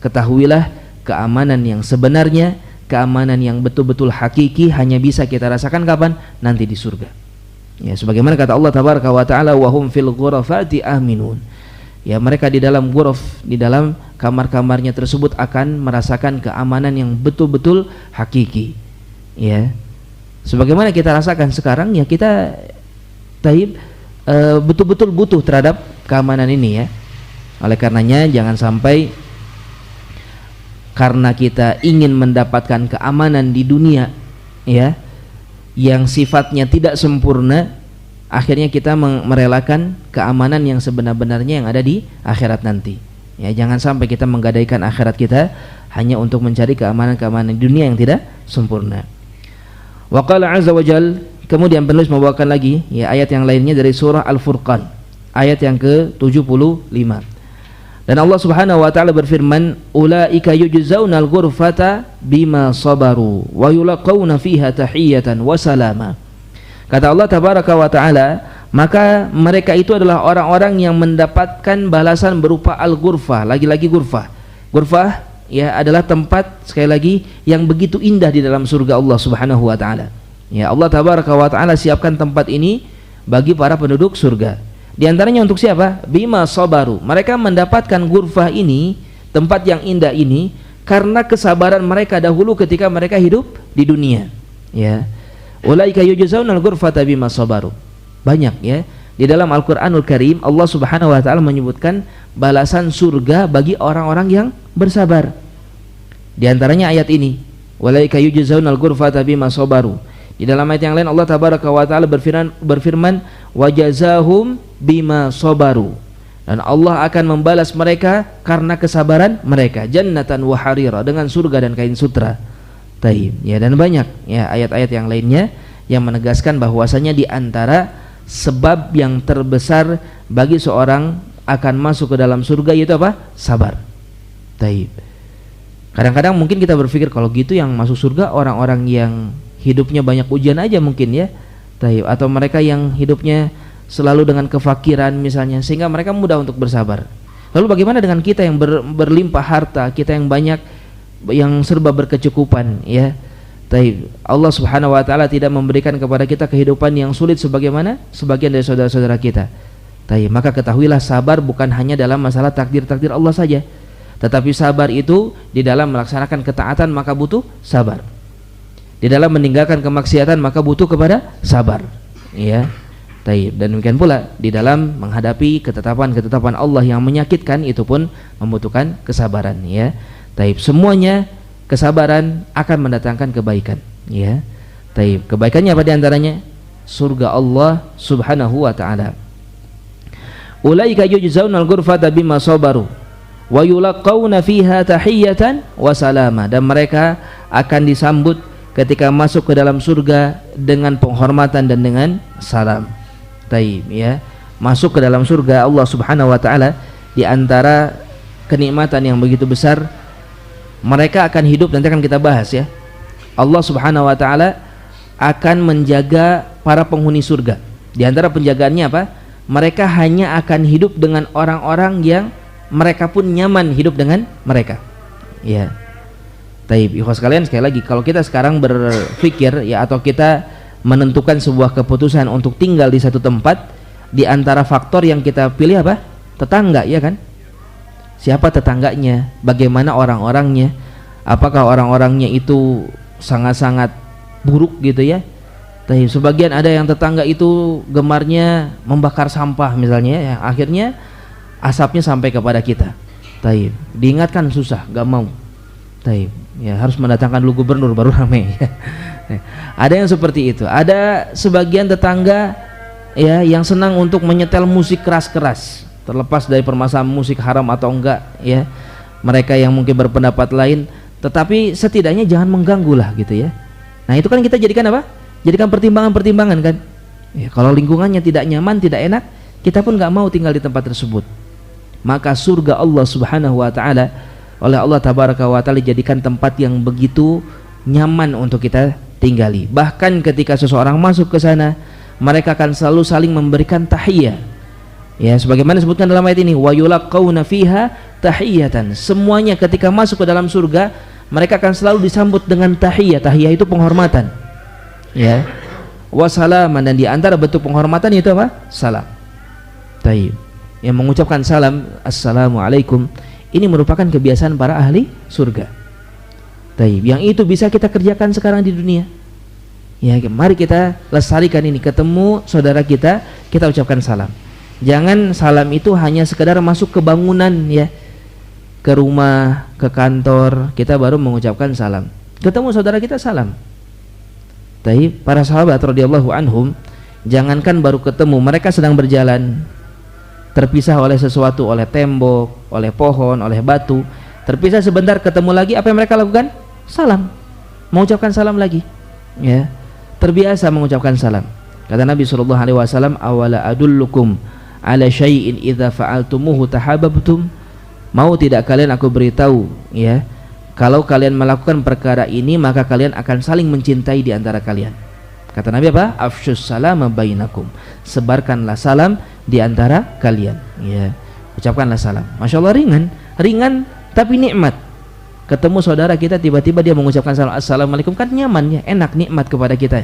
Ketahuilah keamanan yang sebenarnya, keamanan yang betul-betul hakiki hanya bisa kita rasakan kapan? Nanti di surga. Ya, sebagaimana kata Allah Tabaraka wa taala, wa hum fil ghurafati aminun. Ya, mereka di dalam ghuraf, di dalam kamar-kamarnya tersebut akan merasakan keamanan yang betul-betul hakiki. Ya. Sebagaimana kita rasakan sekarang ya kita taib betul-betul butuh terhadap keamanan ini ya. Oleh karenanya jangan sampai karena kita ingin mendapatkan keamanan di dunia ya yang sifatnya tidak sempurna, akhirnya kita merelakan keamanan yang sebenar-benarnya yang ada di akhirat nanti. Ya, jangan sampai kita menggadaikan akhirat kita hanya untuk mencari keamanan-keamanan di dunia yang tidak sempurna. Wa qala azza wa jal, kemudian penulis membawakan lagi ya ayat yang lainnya dari surah Al-Furqan ayat yang ke-75. Dan Allah Subhanahu wa taala berfirman, ulaika yujzaunal ghurfata bima sabaru wa yulaqauna fiha tahiyatan wa salama. Kata Allah Tabaraka wa taala, maka mereka itu adalah orang-orang yang mendapatkan balasan berupa al-ghurfah, lagi-lagi ghurfah. Ghurfah ya adalah tempat sekali lagi yang begitu indah di dalam surga Allah Subhanahu wa taala. Ya, Allah Tabaraka wa taala siapkan tempat ini bagi para penduduk surga. Di antaranya untuk siapa? Bima sabaru. Mereka mendapatkan ghurfah ini, tempat yang indah ini karena kesabaran mereka dahulu ketika mereka hidup di dunia. Ya. Ulaika yujzaunal ghurfata bima sabaru. Banyak ya. Di dalam Al-Qur'anul Karim Allah Subhanahu wa taala menyebutkan balasan surga bagi orang-orang yang bersabar. Di antaranya ayat ini, ulaika yujzaunal ghurfata bima sabaru. Di dalam ayat yang lain Allah Tabaraka wa taala berfirman wajazahum bima sabaru, dan Allah akan membalas mereka karena kesabaran mereka, jannatan wa harira, dengan surga dan kain sutra. Taib. Ya, dan banyak ya ayat-ayat yang lainnya yang menegaskan bahwasanya di antara sebab yang terbesar bagi seorang akan masuk ke dalam surga yaitu apa? Sabar. Taib. Kadang-kadang mungkin kita berpikir kalau gitu yang masuk surga orang-orang yang hidupnya banyak ujian aja mungkin ya. Taib. Atau mereka yang hidupnya selalu dengan kefakiran misalnya, sehingga mereka mudah untuk bersabar. Lalu bagaimana dengan kita yang berlimpah harta, kita yang banyak, yang serba berkecukupan ya. Taib. Allah Subhanahu wa taala tidak memberikan kepada kita kehidupan yang sulit sebagaimana sebagian dari saudara-saudara kita. Taib. Maka ketahuilah sabar bukan hanya dalam masalah takdir-takdir Allah saja, tetapi sabar itu di dalam melaksanakan ketaatan maka butuh sabar. Di dalam meninggalkan kemaksiatan maka butuh kepada sabar. Ya. Taib. Dan demikian pula di dalam menghadapi ketetapan-ketetapan Allah yang menyakitkan itu pun membutuhkan kesabaran, ya. Taib. Semuanya kesabaran akan mendatangkan kebaikan, ya. Taib. Kebaikannya apa diantaranya? Surga Allah Subhanahu wa ta'ala. Ulaika yujzaunal ghurfata bima sabaru wa yulaqauna fiha tahiyatan wa salama. Dan mereka akan disambut ketika masuk ke dalam surga dengan penghormatan dan dengan salam. Taib, ya. Masuk ke dalam surga Allah Subhanahu wa ta'ala, di antara kenikmatan yang begitu besar, mereka akan hidup, nanti akan kita bahas, ya. Allah Subhanahu wa ta'ala akan menjaga para penghuni surga. Di antara penjagaannya apa? Mereka hanya akan hidup dengan orang-orang yang mereka pun nyaman hidup dengan mereka, ya. Taib, ikhwas sekalian, sekali lagi, kalau kita sekarang berpikir, ya, atau kita menentukan sebuah keputusan untuk tinggal di satu tempat, di antara faktor yang kita pilih apa? Tetangga, ya kan? Siapa tetangganya? Bagaimana orang-orangnya? Apakah orang-orangnya itu sangat-sangat buruk gitu, ya? Taib. Sebagian ada yang tetangga itu gemarnya membakar sampah misalnya, ya, akhirnya asapnya sampai kepada kita. Taib. Diingatkan susah, gak mau. Taib. Ya, harus mendatangkan lu gubernur baru ramai, ya. Ada yang seperti itu. Ada sebagian tetangga, ya, yang senang untuk menyetel musik keras-keras, terlepas dari permasalahan musik haram atau enggak, ya. Mereka yang mungkin berpendapat lain, tetapi setidaknya jangan mengganggu lah gitu, ya. Nah, itu kan kita jadikan apa? Jadikan pertimbangan-pertimbangan, kan. Ya, kalau lingkungannya tidak nyaman, tidak enak, kita pun nggak mau tinggal di tempat tersebut. Maka surga Allah Subhanahu wa ta'ala oleh Allah Tabaraka wa ta'ala jadikan tempat yang begitu nyaman untuk kita tinggali. Bahkan ketika seseorang masuk ke sana, mereka akan selalu saling memberikan tahiyah, ya, sebagaimana disebutkan dalam ayat ini, wa yulaqauna fiha tahiyatan. Semuanya ketika masuk ke dalam surga, mereka akan selalu disambut dengan tahiyah. Tahiyah itu penghormatan, ya. Wassalaman, dan di antara bentuk penghormatan itu apa? Salam. Taib. Yang mengucapkan salam, assalamualaikum, ini merupakan kebiasaan para ahli surga. Taib. Yang itu bisa kita kerjakan sekarang di dunia. Ya, mari kita lestarikan ini. Ketemu saudara kita, kita ucapkan salam. Jangan salam itu hanya sekedar masuk ke bangunan, ya, ke rumah, ke kantor, kita baru mengucapkan salam. Ketemu saudara kita, salam. Taib. Para sahabat radhiyallahu anhum, jangankan baru ketemu, mereka sedang berjalan, terpisah oleh sesuatu, oleh tembok, oleh pohon, oleh batu, terpisah sebentar, ketemu lagi, apa yang mereka lakukan? Salam, mengucapkan salam lagi, ya. Terbiasa mengucapkan salam. Kata Nabi SAW, awala adullukum ala syai'in idza fa'altumuhu tahabbtum. Mau tidak kalian aku beritahu, ya, kalau kalian melakukan perkara ini maka kalian akan saling mencintai di antara kalian. Kata Nabi apa? Afsyus salama bainakum. Sebarkanlah salam di antara kalian, ya. Ucapkanlah salam. Masya Allah, ringan tapi nikmat. Ketemu saudara kita, tiba-tiba dia mengucapkan salam, assalamualaikum, kan nyaman, ya, enak, nikmat kepada kita,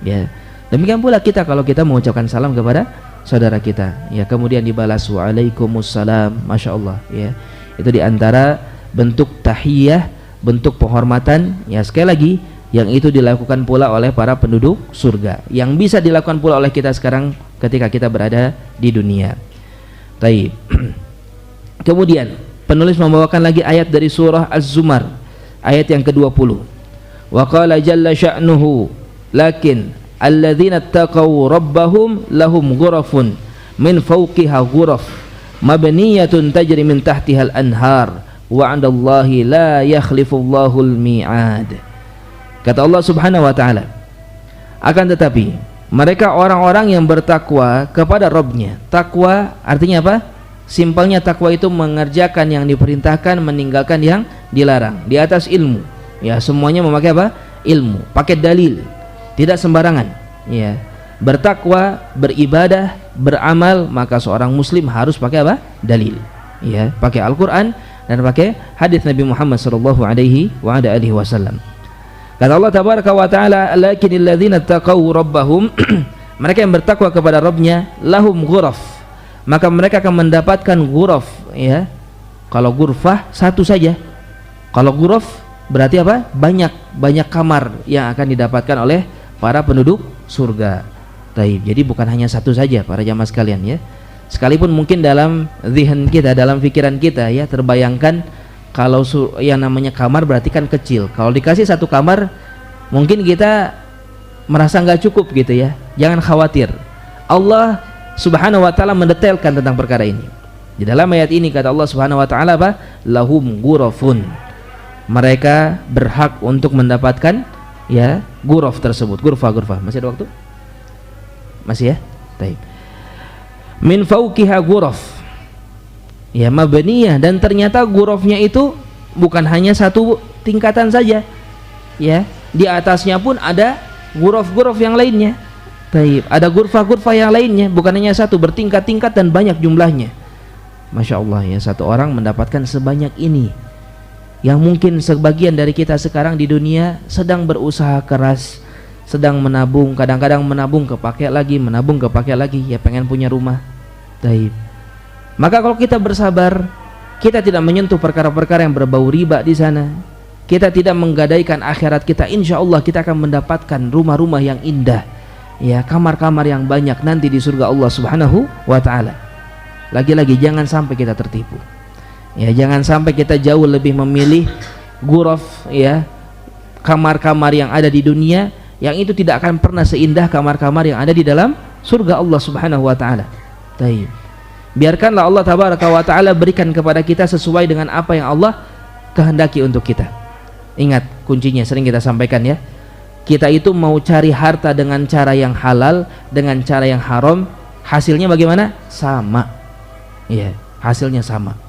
ya. Demikian pula kita kalau kita mengucapkan salam kepada saudara kita, ya, kemudian dibalas waalaikumsalam, masya Allah, ya. Itu diantara bentuk tahiyah, bentuk penghormatan, ya. Sekali lagi, yang itu dilakukan pula oleh para penduduk surga, yang bisa dilakukan pula oleh kita sekarang ketika kita berada di dunia. Taib. Kemudian penulis membawakan lagi ayat dari surah Az-Zumar, ayat yang ke-20. Wa qala jalla sya'nuhu lakin alladzina taqaw rabbahum lahum ghurafun min fawqiha ghuraf mabniyatun tajri min tahtihal anhar wa 'indallahi la yakhlifullahu al-mi'ad. Kata Allah Subhanahu wa ta'ala, akan tetapi mereka orang-orang yang bertakwa kepada Rabbnya. Takwa artinya apa? Simpelnya takwa itu mengerjakan yang diperintahkan, meninggalkan yang dilarang, di atas ilmu, ya. Semuanya memakai apa? Ilmu, pakai dalil, tidak sembarangan, ya. Bertakwa, beribadah, beramal, maka seorang muslim harus pakai apa? Dalil, ya, pakai Al-Quran dan pakai hadis Nabi Muhammad sallallahu alaihi wasallam. Kata Allah tabaraka wa ta'ala, lakinnal ladzina taqaw rabbahum, mereka yang bertakwa kepada Rabbnya, lahum ghuraf, maka mereka akan mendapatkan ghuraf, ya. Kalau ghurfah satu saja, kalau ghuraf berarti apa? Banyak kamar yang akan didapatkan oleh para penduduk surga. Taib. Jadi bukan hanya satu saja para jamaah sekalian ya. Sekalipun mungkin dalam zihin kita, dalam pikiran kita ya terbayangkan kalau yang namanya kamar berarti kan kecil. Kalau dikasih satu kamar mungkin kita merasa nggak cukup gitu ya. Jangan khawatir. Allah Subhanahu wa taala mendetailkan tentang perkara ini. Di dalam ayat ini kata Allah Subhanahu wa taala apa? Lahum ghurafun. Mereka berhak untuk mendapatkan ya ghuraf tersebut. Ghurfa. Masih ada waktu? Masih ya? Baik. Min fauqiha ghuraf. Ya mabniyah, dan ternyata ghurafnya itu bukan hanya satu tingkatan saja. Ya, di atasnya pun ada ghuraf-ghuraf yang lainnya. Baik, ada ghurfa-ghurfa yang lainnya, bukan hanya satu, bertingkat-tingkat dan banyak jumlahnya. Masya Allah ya, satu orang mendapatkan sebanyak ini. Yang mungkin sebagian dari kita sekarang di dunia sedang berusaha keras, sedang menabung, kadang-kadang menabung kepake lagi, ya pengen punya rumah. Baik. Maka kalau kita bersabar, kita tidak menyentuh perkara-perkara yang berbau riba di sana, kita tidak menggadaikan akhirat kita, insya Allah kita akan mendapatkan rumah-rumah yang indah. Ya, kamar-kamar yang banyak nanti di surga Allah Subhanahu wa taala. Lagi-lagi jangan sampai kita tertipu. Ya, jangan sampai kita jauh lebih memilih ghuraf ya, kamar-kamar yang ada di dunia yang itu tidak akan pernah seindah kamar-kamar yang ada di dalam surga Allah Subhanahu wa taala. Baik. Biarkanlah Allah tabaraka wa taala berikan kepada kita sesuai dengan apa yang Allah kehendaki untuk kita. Ingat kuncinya, sering kita sampaikan ya. Kita itu mau cari harta dengan cara yang halal, dengan cara yang haram, hasilnya bagaimana? Sama. Ya, hasilnya sama.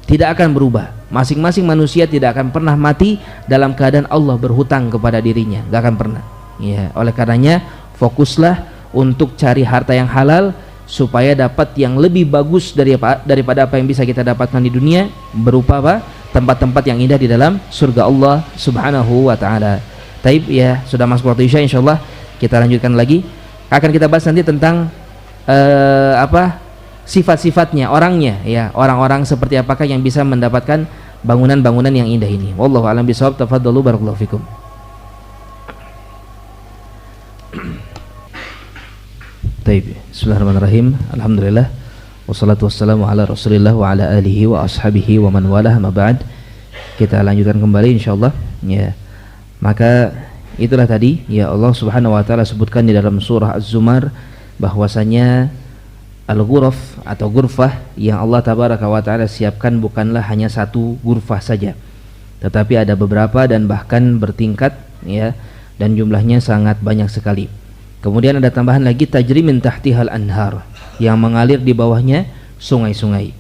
Tidak akan berubah. Masing-masing manusia tidak akan pernah mati dalam keadaan Allah berhutang kepada dirinya. Gak akan pernah. Ya, oleh karenanya fokuslah untuk cari harta yang halal supaya dapat yang lebih bagus daripada apa yang bisa kita dapatkan di dunia, berupa apa? Tempat-tempat yang indah di dalam surga Allah Subhanahu wa taala. Taib ya, sudah masuk waktu Isya, insyaallah kita lanjutkan lagi. Akan kita bahas nanti tentang sifat-sifatnya, orangnya ya, orang-orang seperti apakah yang bisa mendapatkan bangunan-bangunan yang indah ini. Wallahu a'lam bishawab. Tafadhalu barakallahu fikum. Taib. Bismillahirrahmanirrahim. Alhamdulillah wassalatu wassalamu ala Rasulillah wa ala alihi wa ashabihi wa man walah, ma ba'd. Kita lanjutkan kembali insyaallah ya. Maka itulah tadi ya, Allah Subhanahu wa taala sebutkan di dalam surah Az-Zumar bahwasanya al-ghuraf atau ghurfah yang Allah tabaraka wa taala siapkan bukanlah hanya satu ghurfah saja, tetapi ada beberapa dan bahkan bertingkat ya, dan jumlahnya sangat banyak sekali. Kemudian ada tambahan lagi, tajri min tahtihal anhar, yang mengalir di bawahnya sungai-sungai.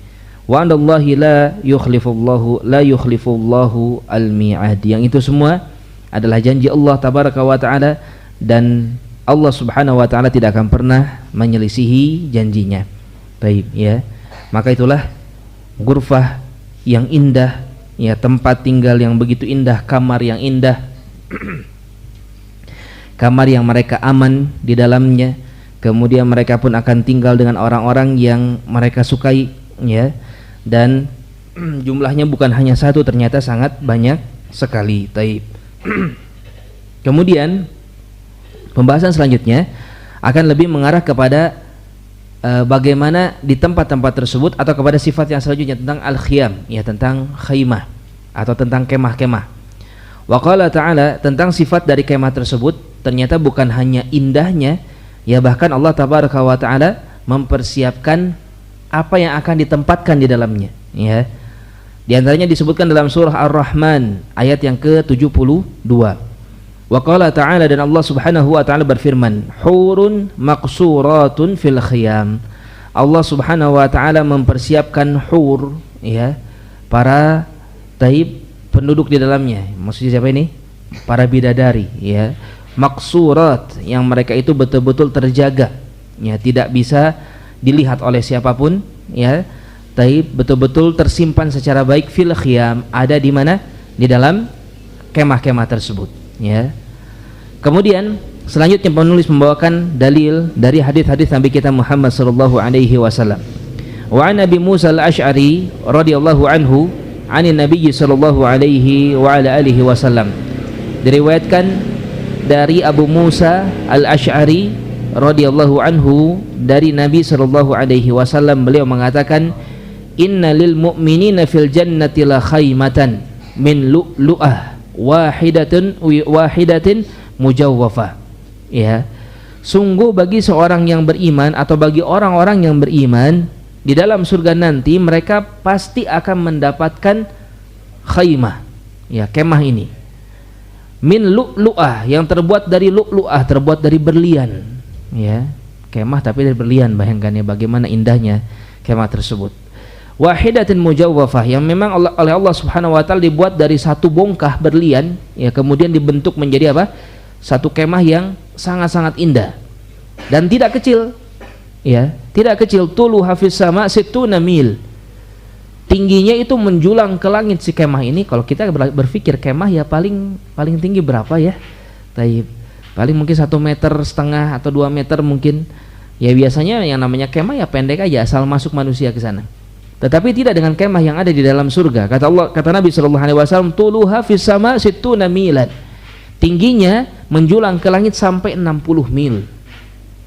Wa andallahi la yukhlifullahu al-mi'ad, yang itu semua adalah janji Allah tabaraka wa taala, dan Allah Subhanahu wa taala tidak akan pernah menyelisihi janjinya. Baik ya. Maka itulah ghurfah yang indah ya, tempat tinggal yang begitu indah, kamar yang indah. Kamar yang mereka aman di dalamnya. Kemudian mereka pun akan tinggal dengan orang-orang yang mereka sukai ya. Dan jumlahnya bukan hanya satu, ternyata sangat banyak sekali. Taib. Kemudian pembahasan selanjutnya akan lebih mengarah kepada bagaimana di tempat-tempat tersebut, atau kepada sifat yang selanjutnya tentang al-khiyam ya, tentang khaymah atau tentang kemah-kemah. Wa qala ta'ala, tentang sifat dari kemah tersebut ternyata bukan hanya indahnya ya, bahkan Allah tabaraka wa ta'ala mempersiapkan apa yang akan ditempatkan di dalamnya ya. Di antaranya disebutkan dalam surah Ar-Rahman ayat yang ke-72. Wa qala ta'ala, dan Allah Subhanahu wa taala berfirman, hurun maqsuratun fil khiyam. Allah Subhanahu wa taala mempersiapkan hur ya, para taib penduduk di dalamnya. Maksudnya siapa ini? Para bidadari ya. Maqsurat, yang mereka itu betul-betul terjaga ya, tidak bisa dilihat oleh siapapun ya. Taib betul-betul tersimpan secara baik fil khiyam, ada di mana? Di dalam kemah-kemah tersebut ya. Kemudian selanjutnya penulis membawakan dalil dari hadis-hadis Nabi kita Muhammad sallallahu alaihi wasallam. Wa an Nabi Musa al-Asy'ari radhiyallahu anhu, 'anin Nabi sallallahu alaihi wa ala alihi wasallam. Diriwayatkan dari Abu Musa al-Asy'ari radhiyallahu anhu dari Nabi sallallahu alaihi wasallam, beliau mengatakan, innalil mu'minina fil jannati la khaymatan min lu'lu'ah wahidatin mujawwafah. Ya, sungguh bagi seorang yang beriman atau bagi orang-orang yang beriman di dalam surga nanti, mereka pasti akan mendapatkan khaymah, ya, kemah ini, min lu'lu'ah, yang terbuat dari lu'lu'ah, terbuat dari berlian, ya, kemah tapi dari berlian. Bayangkan ya bagaimana indahnya kemah tersebut. Wahidatin mujawwafah, yang memang oleh Allah Subhanahu wa taala dibuat dari satu bongkah berlian, ya, kemudian dibentuk menjadi apa? Satu kemah yang sangat-sangat indah dan tidak kecil, ya, tidak kecil. Tulu hafiz sama situna mil, tingginya itu menjulang ke langit si kemah ini. Kalau kita berpikir kemah ya paling tinggi berapa ya? Taib, paling mungkin 1,5 meter atau 2 meter mungkin. Ya biasanya yang namanya kemah ya pendek aja asal masuk manusia ke sana. Tetapi tidak dengan kemah yang ada di dalam surga. Kata Nabi sallallahu alaihi wasallam, tuluha fis sama situna milan, tingginya menjulang ke langit sampai 60 mil.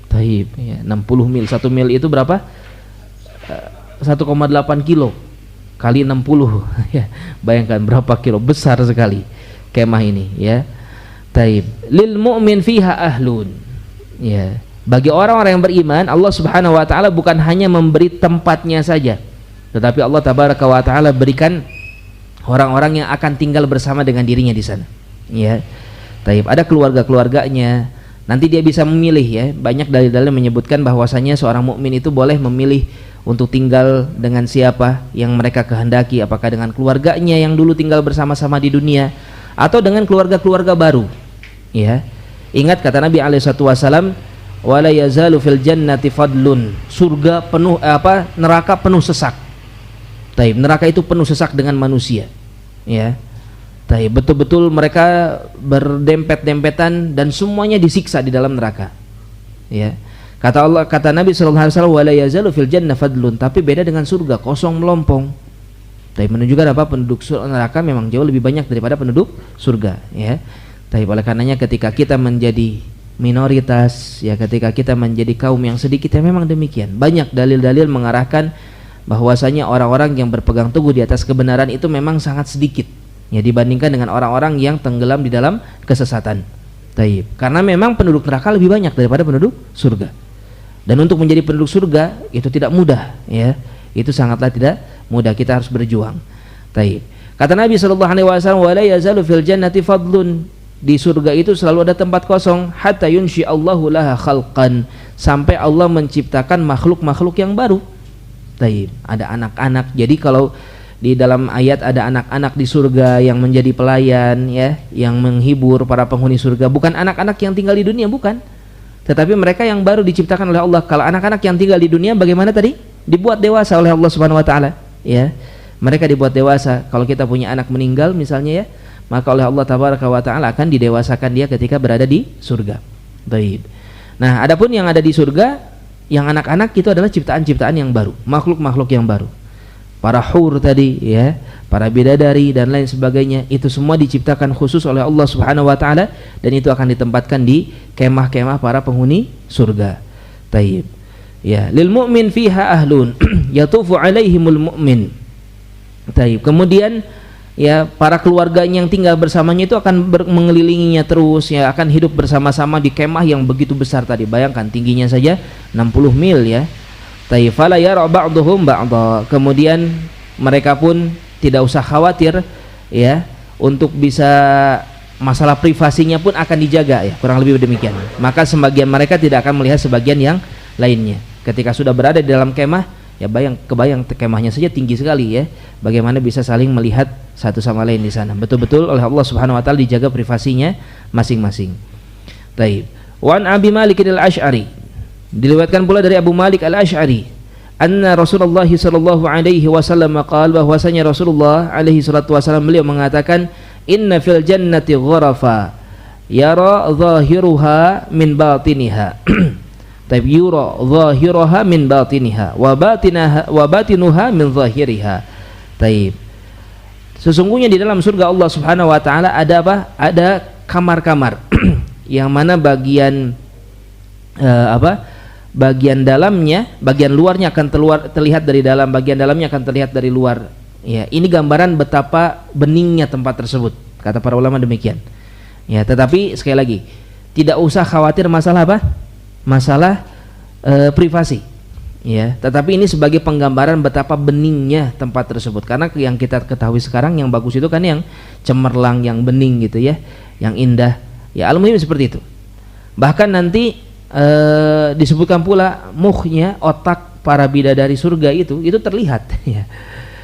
Taib, ya, 60 mil. 1 mil itu berapa? 1,8 kilo kali 60. Ya, bayangkan berapa kilo, besar sekali kemah ini, ya. Taib, lil mu'min fiha ahlun. Ya, bagi orang-orang yang beriman, Allah Subhanahu wa taala bukan hanya memberi tempatnya saja, tetapi Allah tabaraka wa taala berikan orang-orang yang akan tinggal bersama dengan dirinya di sana. Ya. Taib, ada keluarga-keluarganya. Nanti dia bisa memilih, ya. Banyak dalil-dalil menyebutkan bahwasanya seorang mukmin itu boleh memilih untuk tinggal dengan siapa yang mereka kehendaki, apakah dengan keluarganya yang dulu tinggal bersama-sama di dunia atau dengan keluarga-keluarga baru. Ya. Ingat kata Nabi alaihi wasallam, wala yazalu fil jannati fadlun, surga penuh neraka penuh sesak. Taib, neraka itu penuh sesak dengan manusia. Ya. Taib, betul-betul mereka berdempet-dempetan dan semuanya disiksa di dalam neraka. Ya. Kata Nabi sallallahu alaihi wasallam, wala yazalu fil jannah fadlun, tapi beda dengan surga, kosong melompong. Taib, menunjukkan apa? Penduduk neraka memang jauh lebih banyak daripada penduduk surga, ya. Taib, oleh karenanya ketika kita menjadi minoritas, ya, ketika kita menjadi kaum yang sedikit, ya memang demikian. Banyak dalil-dalil mengarahkan bahwasanya orang-orang yang berpegang teguh di atas kebenaran itu memang sangat sedikit, ya, dibandingkan dengan orang-orang yang tenggelam di dalam kesesatan. Taib, karena memang penduduk neraka lebih banyak daripada penduduk surga. Dan untuk menjadi penduduk surga itu tidak mudah, ya. Itu sangatlah tidak mudah, kita harus berjuang. Taib. Kata Nabi sallallahu alaihi wasallam, wala yazalu fil jannati fadlun, di surga itu selalu ada tempat kosong, hatta yunshi Allahu laha khalqan, sampai Allah menciptakan makhluk-makhluk yang baru. Taib, ada anak-anak. Jadi kalau di dalam ayat ada anak-anak di surga yang menjadi pelayan, ya, yang menghibur para penghuni surga, bukan anak-anak yang tinggal di dunia, bukan, tetapi mereka yang baru diciptakan oleh Allah. Kalau anak-anak yang tinggal di dunia bagaimana tadi? Dibuat dewasa oleh Allah Subhanahu wa taala, ya. Mereka dibuat dewasa. Kalau kita punya anak meninggal misalnya, ya, maka oleh Allah tabaraka wa taala akan didewasakan dia ketika berada di surga. Baik. Nah, adapun yang ada di surga, yang anak-anak itu adalah ciptaan-ciptaan yang baru, makhluk-makhluk yang baru. Para hur tadi, ya, para bidadari dan lain sebagainya, itu semua diciptakan khusus oleh Allah Subhanahu wa taala dan itu akan ditempatkan di kemah-kemah para penghuni surga. Taib. Ya, lil mu'min fiha ahlun yatufu alaihimul mu'min. Taib. Kemudian, ya, para keluarganya yang tinggal bersamanya itu akan mengelilinginya terus, ya, akan hidup bersama-sama di kemah yang begitu besar tadi. Bayangkan tingginya saja 60 mil, ya. Taib, fala yara ba'dhum ba'dha. Kemudian mereka pun tidak usah khawatir, ya, untuk bisa masalah privasinya pun akan dijaga, ya, kurang lebih demikian. Maka sebagian mereka tidak akan melihat sebagian yang lainnya. Ketika sudah berada di dalam kemah, ya, kebayang kemahnya saja tinggi sekali, ya. Bagaimana bisa saling melihat satu sama lain di sana. Betul-betul oleh Allah Subhanahu wa taala dijaga privasinya masing-masing. Taib. Wa an Abi Malik al-Asy'ari, diriwayatkan pula dari Abu Malik al-Asy'ari, anna Rasulullah sallallahu alaihi wasallam qala, bahwasanya Rasulullah alaihi salatu wasallam beliau mengatakan, inna fil jannati gharafa yara zahiruha min batiniha. Taib, yura zahiruha min batiniha wa batinuha min zahiriha. Taib. Sesungguhnya di dalam surga Allah Subhanahu wa taala ada apa? Ada kamar-kamar yang mana bagian bagian dalamnya, bagian luarnya akan terlihat dari dalam, bagian dalamnya akan terlihat dari luar. Ya, ini gambaran betapa beningnya tempat tersebut, kata para ulama demikian. Ya, tetapi sekali lagi, tidak usah khawatir masalah apa? Masalah privasi. Ya, tetapi ini sebagai penggambaran betapa beningnya tempat tersebut. Karena yang kita ketahui sekarang yang bagus itu kan yang cemerlang, yang bening gitu ya, yang indah. Ya, al-muhim seperti itu. Bahkan nanti disebutkan pula mukhnya, otak para bidadari surga itu terlihat ya.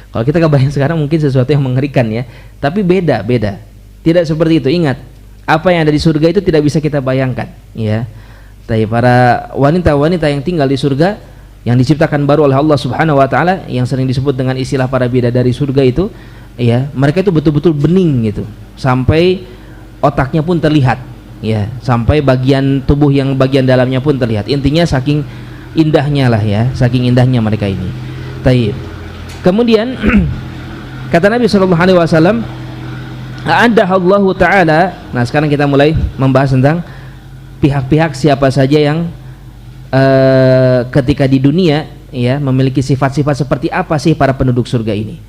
Kalau kita kebayang sekarang mungkin sesuatu yang mengerikan ya, tapi beda. Tidak seperti itu. Ingat, apa yang ada di surga itu tidak bisa kita bayangkan ya. Tapi para wanita-wanita yang tinggal di surga yang diciptakan baru oleh Allah Subhanahu wa taala, yang sering disebut dengan istilah para bidadari surga itu ya, mereka itu betul-betul bening gitu, sampai otaknya pun terlihat. Ya, sampai bagian tubuh yang bagian dalamnya pun terlihat. Intinya saking indahnya lah ya, saking indahnya mereka ini. Taib. Kemudian kata Nabi sallallahu alaihi wasallam, "A'addahallahu taala." Nah, sekarang kita mulai membahas tentang pihak-pihak siapa saja yang ketika di dunia ya memiliki sifat-sifat seperti apa sih para penduduk surga ini.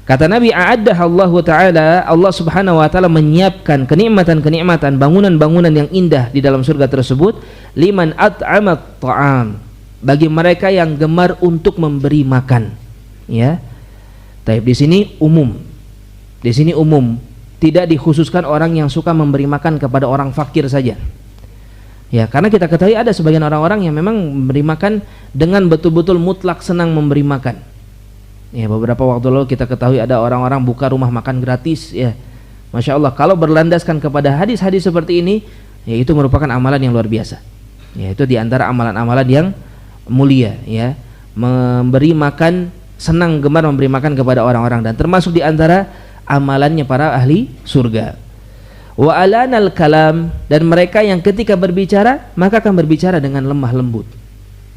Kata Nabi, a'addahallahu ta'ala, Allah subhanahu wa ta'ala menyiapkan kenikmatan-kenikmatan, bangunan-bangunan yang indah di dalam surga tersebut, liman at'amat ta'am, bagi mereka yang gemar untuk memberi makan ya. Tapi di sini umum, tidak dikhususkan orang yang suka memberi makan kepada orang fakir saja ya, karena kita ketahui ada sebagian orang-orang yang memang memberi makan dengan betul-betul mutlak senang memberi makan. Ya, beberapa waktu lalu kita ketahui ada orang-orang buka rumah makan gratis ya. Masya Allah, kalau berlandaskan kepada hadis-hadis seperti ini, ya itu merupakan amalan yang luar biasa. Ya, itu diantara amalan-amalan yang mulia ya. Memberi makan, senang gemar memberi makan kepada orang-orang, dan termasuk diantara amalannya para ahli surga. Wa alanal kalam, dan mereka yang ketika berbicara maka akan berbicara dengan lemah lembut.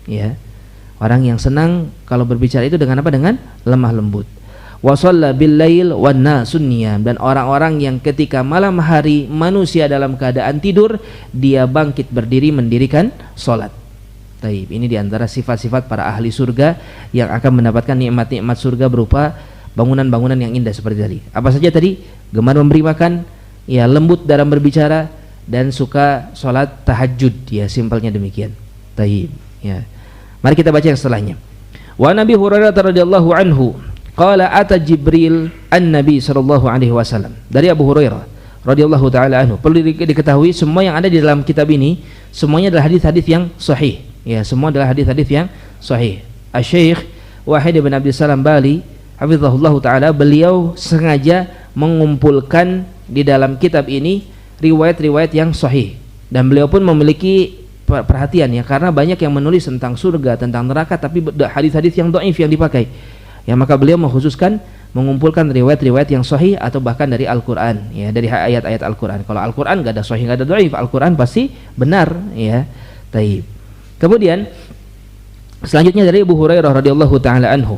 Ya. Orang yang senang kalau berbicara itu dengan apa? Dengan lemah lembut. Wa shalla bil lail wan nasun niyam, dan orang-orang yang ketika malam hari manusia dalam keadaan tidur, dia bangkit berdiri mendirikan salat. Taib. Ini diantara sifat-sifat para ahli surga yang akan mendapatkan nikmat-nikmat surga berupa bangunan-bangunan yang indah seperti tadi. Apa saja tadi? Gemar memberi makan, ya lembut dalam berbicara, dan suka salat tahajud, ya simpelnya demikian. Taib. Ya. Mari kita baca yang setelahnya. Wa Nabi Hurairah radhiyallahu anhu qala ata Jibril an-Nabi sallallahu alaihi wasallam. Dari Abu Hurairah radhiyallahu taala anhu. Perlu diketahui semua yang ada di dalam kitab ini semuanya adalah hadis-hadis yang sahih. Ya, semua adalah hadis-hadis yang sahih. Asy-Syaikh Wahid bin Abdul Salam Bali hafizahullahu taala, beliau sengaja mengumpulkan di dalam kitab ini riwayat-riwayat yang sahih, dan beliau pun memiliki perhatian ya, karena banyak yang menulis tentang surga, tentang neraka, tapi hadis-hadis yang dhaif yang dipakai ya, maka beliau mengkhususkan mengumpulkan riwayat-riwayat yang sahih atau bahkan dari Al-Quran ya, dari ayat-ayat Al-Quran. Kalau Al-Quran gak ada sahih, gak ada dhaif, Al-Quran pasti benar ya. Taib. Kemudian selanjutnya dari Abu Hurairah radhiyallahu taala anhu,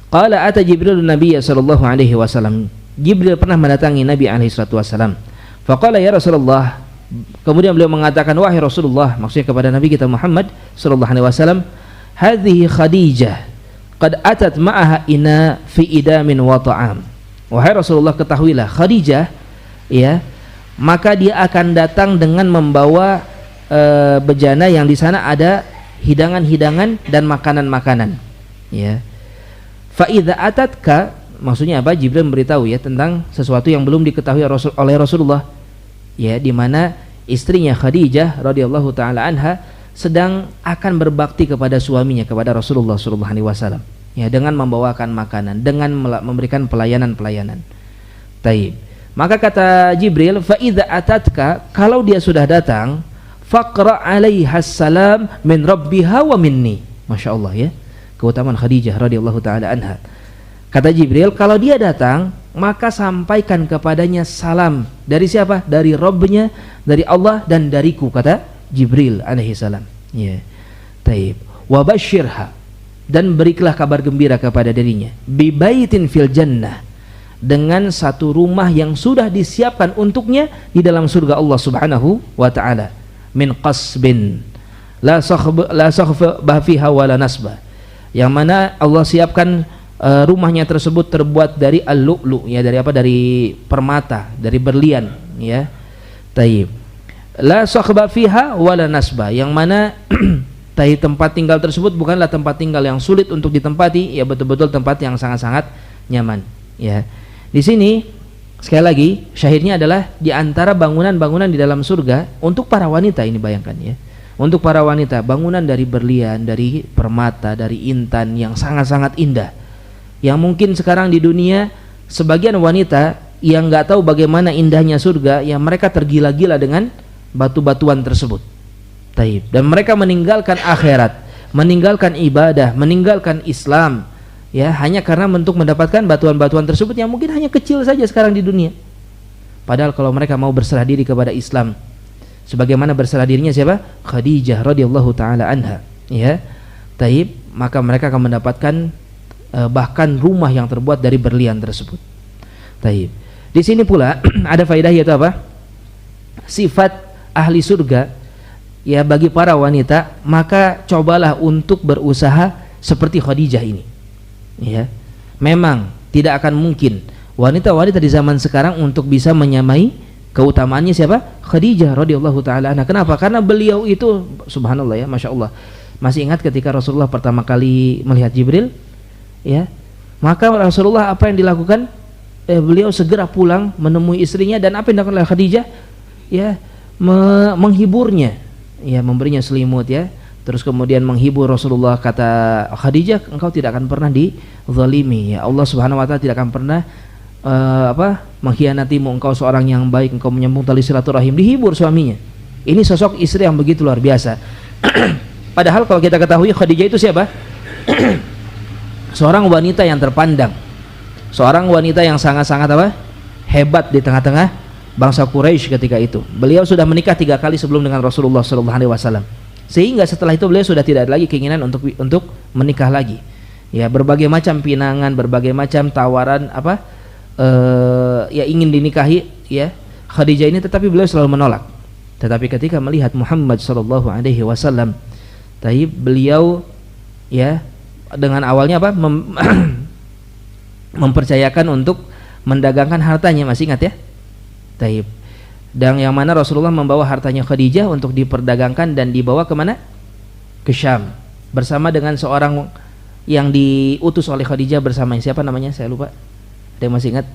qala ata Jibril Nabiy sallallahu alaihi wasallam, Jibril pernah mendatangi Nabi alaihi salatu wasallam. Faqala ya Rasulullah, kemudian beliau mengatakan, wahai Rasulullah, maksudnya kepada Nabi kita Muhammad sallallahu alaihi wasallam, hadhihi Khadijah qad atat ma'aha ina fi idamin wa ta'am. Wahai Rasulullah, ketahuilah Khadijah ya, maka dia akan datang dengan membawa bejana yang di sana ada hidangan-hidangan dan makanan-makanan ya. Fa idza atatka, maksudnya apa? Jibril memberitahu ya tentang sesuatu yang belum diketahui oleh Rasulullah ya, di mana istrinya Khadijah radhiyallahu taala anha sedang akan berbakti kepada suaminya, kepada Rasulullah sallallahu alaihi wasallam ya, dengan membawakan makanan, dengan memberikan pelayanan-pelayanan. Taib. Maka kata Jibril, fa idza atatka, kalau dia sudah datang, faqra 'alaiha salam min rabbiha wa minni. Masya Allah ya, keutamaan Khadijah radhiyallahu taala anha. Kata Jibril, kalau dia datang, maka sampaikan kepadanya salam dari siapa? Dari Rabbnya, dari Allah, dan dariku, kata Jibril alaihi salam ya. Taib. Wa basyirha, dan berilah kabar gembira kepada dirinya, bi baitin fil jannah, dengan satu rumah yang sudah disiapkan untuknya di dalam surga Allah Subhanahu wa taala, min qasbin, la sakhba fiha wala nasba, yang mana Allah siapkan rumahnya tersebut terbuat dari al-lu'lu, ya, dari apa, dari permata, dari berlian, ya. Taib. La sakhba fiha wala nasba, yang mana tempat tinggal tersebut bukanlah tempat tinggal yang sulit untuk ditempati, ya, betul-betul tempat yang sangat-sangat nyaman, ya. Di sini sekali lagi syahidnya adalah di antara bangunan-bangunan di dalam surga untuk para wanita ini, bayangkan, ya. Untuk para wanita, bangunan dari berlian, dari permata, dari intan yang sangat-sangat indah. Yang mungkin sekarang di dunia sebagian wanita yang nggak tahu bagaimana indahnya surga, yang mereka tergila-gila dengan batu-batuan tersebut. Taib. Dan mereka meninggalkan akhirat, meninggalkan ibadah, meninggalkan Islam, ya, hanya karena untuk mendapatkan batuan-batuan tersebut yang mungkin hanya kecil saja sekarang di dunia. Padahal kalau mereka mau berserah diri kepada Islam, sebagaimana berserah dirinya siapa? Khadijah radhiyallahu taala anha, ya. Taib, maka mereka akan mendapatkan bahkan rumah yang terbuat dari berlian tersebut. Taib. Di sini pula ada faedah, yaitu apa? Sifat ahli surga, ya, bagi para wanita, maka cobalah untuk berusaha seperti Khadijah ini, ya. Memang tidak akan mungkin wanita-wanita di zaman sekarang untuk bisa menyamai keutamaannya siapa? Khadijah radhiyallahu taala anha. Kenapa? Karena beliau itu subhanallah, ya, masya Allah. Masih ingat ketika Rasulullah pertama kali melihat Jibril, ya, maka Rasulullah apa yang dilakukan? Beliau segera pulang menemui istrinya, dan apa yang dilakukan oleh Khadijah? Ya, menghiburnya, ya, memberinya selimut, ya, terus kemudian menghibur Rasulullah. Kata Khadijah, engkau tidak akan pernah dizalimi, ya, Allah Subhanahu wa taala tidak akan pernah mengkhianatimu, engkau seorang yang baik, engkau menyambung tali silaturahim. Dihibur suaminya. Ini sosok istri yang begitu luar biasa. Padahal kalau kita ketahui Khadijah itu siapa? Seorang wanita yang terpandang, seorang wanita yang sangat-sangat hebat di tengah-tengah bangsa Quraisy ketika itu. Beliau sudah menikah 3 kali sebelum dengan Rasulullah SAW, sehingga setelah itu beliau sudah tidak ada lagi keinginan untuk menikah lagi, ya. Berbagai macam pinangan, berbagai macam tawaran ya, ingin dinikahi, ya, Khadijah ini, tetapi beliau selalu menolak. Tetapi ketika melihat Muhammad SAW, beliau, ya, dengan awalnya mempercayakan untuk mendagangkan hartanya, masih ingat, ya. Taib. Dan yang mana Rasulullah membawa hartanya Khadijah untuk diperdagangkan dan dibawa kemana? Ke Syam, bersama dengan seorang yang diutus oleh Khadijah bersama, siapa namanya? Saya lupa. Ada yang masih ingat?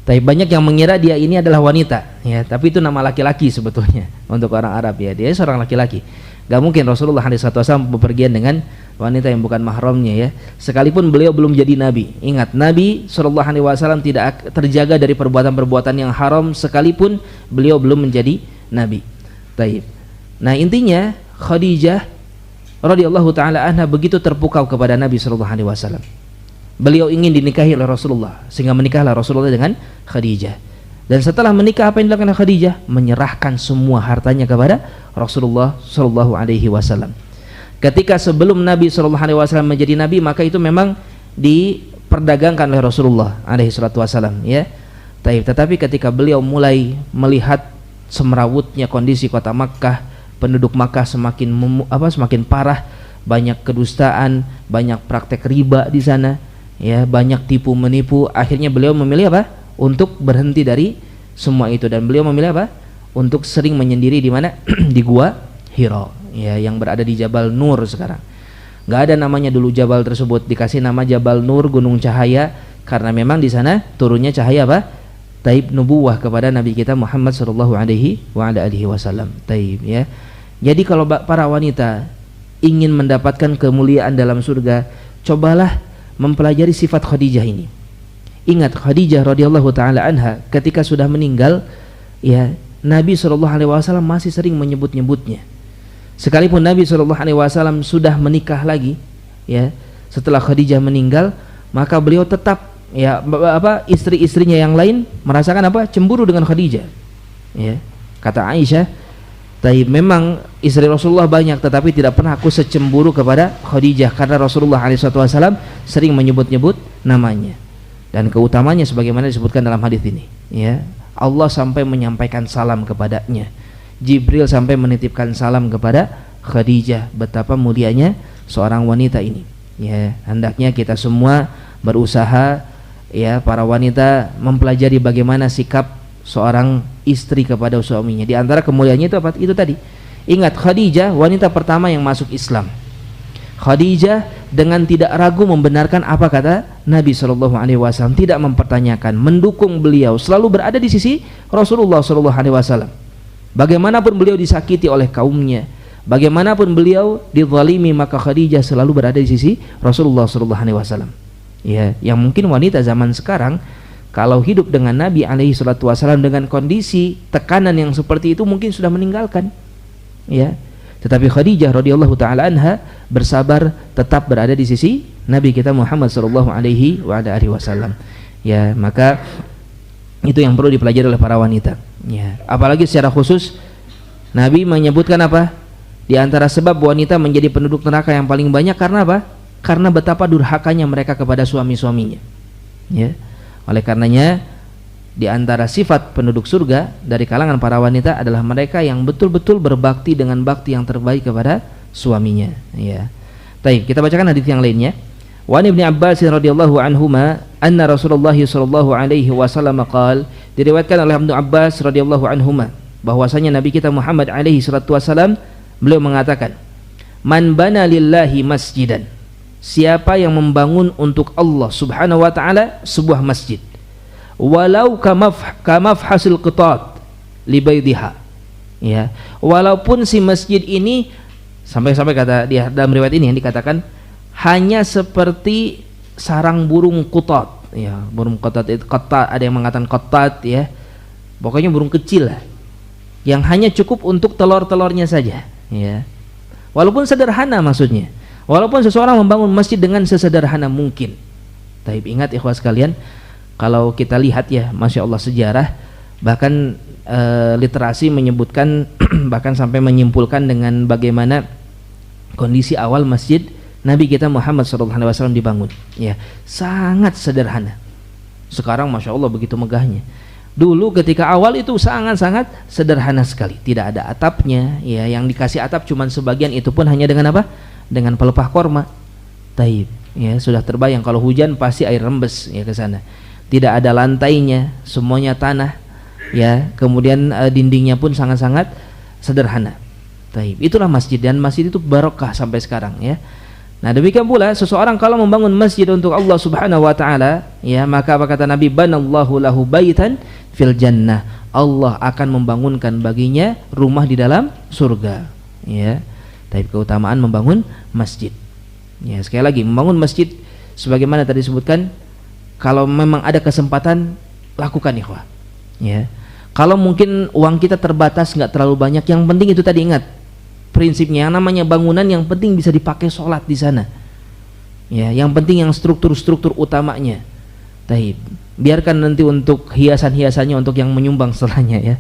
Taib. Banyak yang mengira dia ini adalah wanita, ya, tapi itu nama laki-laki sebetulnya untuk orang Arab, ya. Dia seorang laki-laki. Gak mungkin Rasulullah SAW bepergian dengan wanita yang bukan mahramnya, ya. Sekalipun beliau belum jadi nabi. Ingat, Nabi SAW tidak terjaga dari perbuatan-perbuatan yang haram sekalipun beliau belum menjadi nabi. Taib. Nah, intinya Khadijah radhiyallahu taala anha begitu terpukau kepada Nabi SAW. Beliau ingin dinikahi oleh Rasulullah, sehingga menikahlah Rasulullah dengan Khadijah. Dan setelah menikah, apa yang dilakukan Khadijah? Menyerahkan semua hartanya kepada Rasulullah SAW. Ketika sebelum Nabi SAW menjadi nabi, maka itu memang diperdagangkan oleh Rasulullah SAW, ya. Tetapi ketika beliau mulai melihat semrawutnya kondisi kota Makkah, penduduk Makkah semakin parah, banyak kedustaan, banyak praktek riba di sana, ya, banyak tipu menipu. Akhirnya beliau memilih untuk berhenti dari semua itu, dan beliau memilih untuk sering menyendiri di mana? Di gua Hira, ya, yang berada di Jabal Nur sekarang. Nggak ada namanya dulu Jabal tersebut, dikasih nama Jabal Nur, gunung cahaya, karena memang di sana turunnya cahaya Taib nubuwah kepada Nabi kita Muhammad SAW. Taib, ya. Jadi kalau para wanita ingin mendapatkan kemuliaan dalam surga, cobalah mempelajari sifat Khadijah ini. Ingat, Khadijah radhiyallahu taala anha ketika sudah meninggal, ya, Nabi SAW masih sering menyebut-nyebutnya. Sekalipun Nabi SAW sudah menikah lagi, ya, setelah Khadijah meninggal, maka beliau tetap, ya, istri-istrinya yang lain merasakan cemburu dengan Khadijah, ya. Kata Aisyah, memang istri Rasulullah banyak, tetapi tidak pernah aku secemburu kepada Khadijah, karena Rasulullah SAW sering menyebut-nyebut namanya. Dan keutamanya sebagaimana disebutkan dalam hadis ini, ya, Allah sampai menyampaikan salam kepadanya. Jibril sampai menitipkan salam kepada Khadijah. Betapa mulianya seorang wanita ini. Ya, hendaknya kita semua berusaha, ya, para wanita mempelajari bagaimana sikap seorang istri kepada suaminya. Di antara kemuliaannya itu apa? Itu tadi. Ingat, Khadijah wanita pertama yang masuk Islam. Khadijah dengan tidak ragu membenarkan apa kata Nabi SAW, tidak mempertanyakan, mendukung beliau, selalu berada di sisi Rasulullah SAW. Bagaimanapun beliau disakiti oleh kaumnya, bagaimanapun beliau dizalimi, maka Khadijah selalu berada di sisi Rasulullah SAW. Ya, yang mungkin wanita zaman sekarang kalau hidup dengan Nabi SAW dengan kondisi tekanan yang seperti itu mungkin sudah meninggalkan. Ya. Tetapi Khadijah radhiyallahu taala anha bersabar, tetap berada di sisi Nabi kita Muhammad sallallahu alaihi wasallam. Ya, maka itu yang perlu dipelajari oleh para wanita. Ya, apalagi secara khusus Nabi menyebutkan apa? Di antara sebab wanita menjadi penduduk neraka yang paling banyak karena apa? Karena betapa durhakanya mereka kepada suami-suaminya. Ya. Oleh karenanya di antara sifat penduduk surga dari kalangan para wanita adalah mereka yang betul-betul berbakti dengan bakti yang terbaik kepada suaminya. Ya. Baik, kita bacakan hadis yang lainnya. Wa Ibnu Abbas radhiyallahu anhuma anna Rasulullah sallallahu alaihi wasallam qaal, diriwayatkan oleh Ibnu Abbas radhiyallahu anhuma bahwasanya Nabi kita Muhammad alaihi salatu wasallam beliau mengatakan, "Man bana lillahi masjidan." Siapa yang membangun untuk Allah Subhanahu wa taala sebuah masjid, walau kamafhasil qitat libaydiha, ya, walaupun si masjid ini sampai-sampai kata dia dalam riwayat ini yang dikatakan hanya seperti sarang burung qutat, ya, burung qutat itu qatat, ada yang mengatakan qatat, ya, pokoknya burung kecil lah yang hanya cukup untuk telur-telurnya saja, ya, walaupun sederhana, maksudnya walaupun seseorang membangun masjid dengan sesederhana mungkin. Tapi ingat ikhwas sekalian, kalau kita lihat ya, Masya Allah, sejarah bahkan literasi menyebutkan bahkan sampai menyimpulkan dengan bagaimana kondisi awal masjid Nabi kita Muhammad SAW dibangun, ya, sangat sederhana. Sekarang Masya Allah begitu megahnya. Dulu ketika awal itu sangat-sangat sederhana sekali, tidak ada atapnya, ya, yang dikasih atap cuman sebagian, itu pun hanya dengan apa? Dengan pelepah korma. Taib, ya, sudah terbayang kalau hujan pasti air rembes, ya, ke sana. Tidak ada lantainya, semuanya tanah, ya, kemudian dindingnya pun sangat-sangat sederhana. Taib, itulah masjid, dan masjid itu barokah sampai sekarang, ya. Nah, demikian pula seseorang kalau membangun masjid untuk Allah Subhanahu wa taala, ya, maka apa kata Nabi, banallahu lahu baitan fil jannah, Allah akan membangunkan baginya rumah di dalam surga, ya. Taib, keutamaan membangun masjid. Ya, sekali lagi, membangun masjid sebagaimana tadi disebutkan, kalau memang ada kesempatan lakukan, ikhwah, ya. Kalau mungkin uang kita terbatas, nggak terlalu banyak, yang penting itu tadi, ingat prinsipnya, yang namanya bangunan yang penting bisa dipakai sholat di sana, ya, yang penting yang struktur-struktur utamanya. Taib, biarkan nanti untuk hiasan-hiasannya untuk yang menyumbang setelahnya, ya.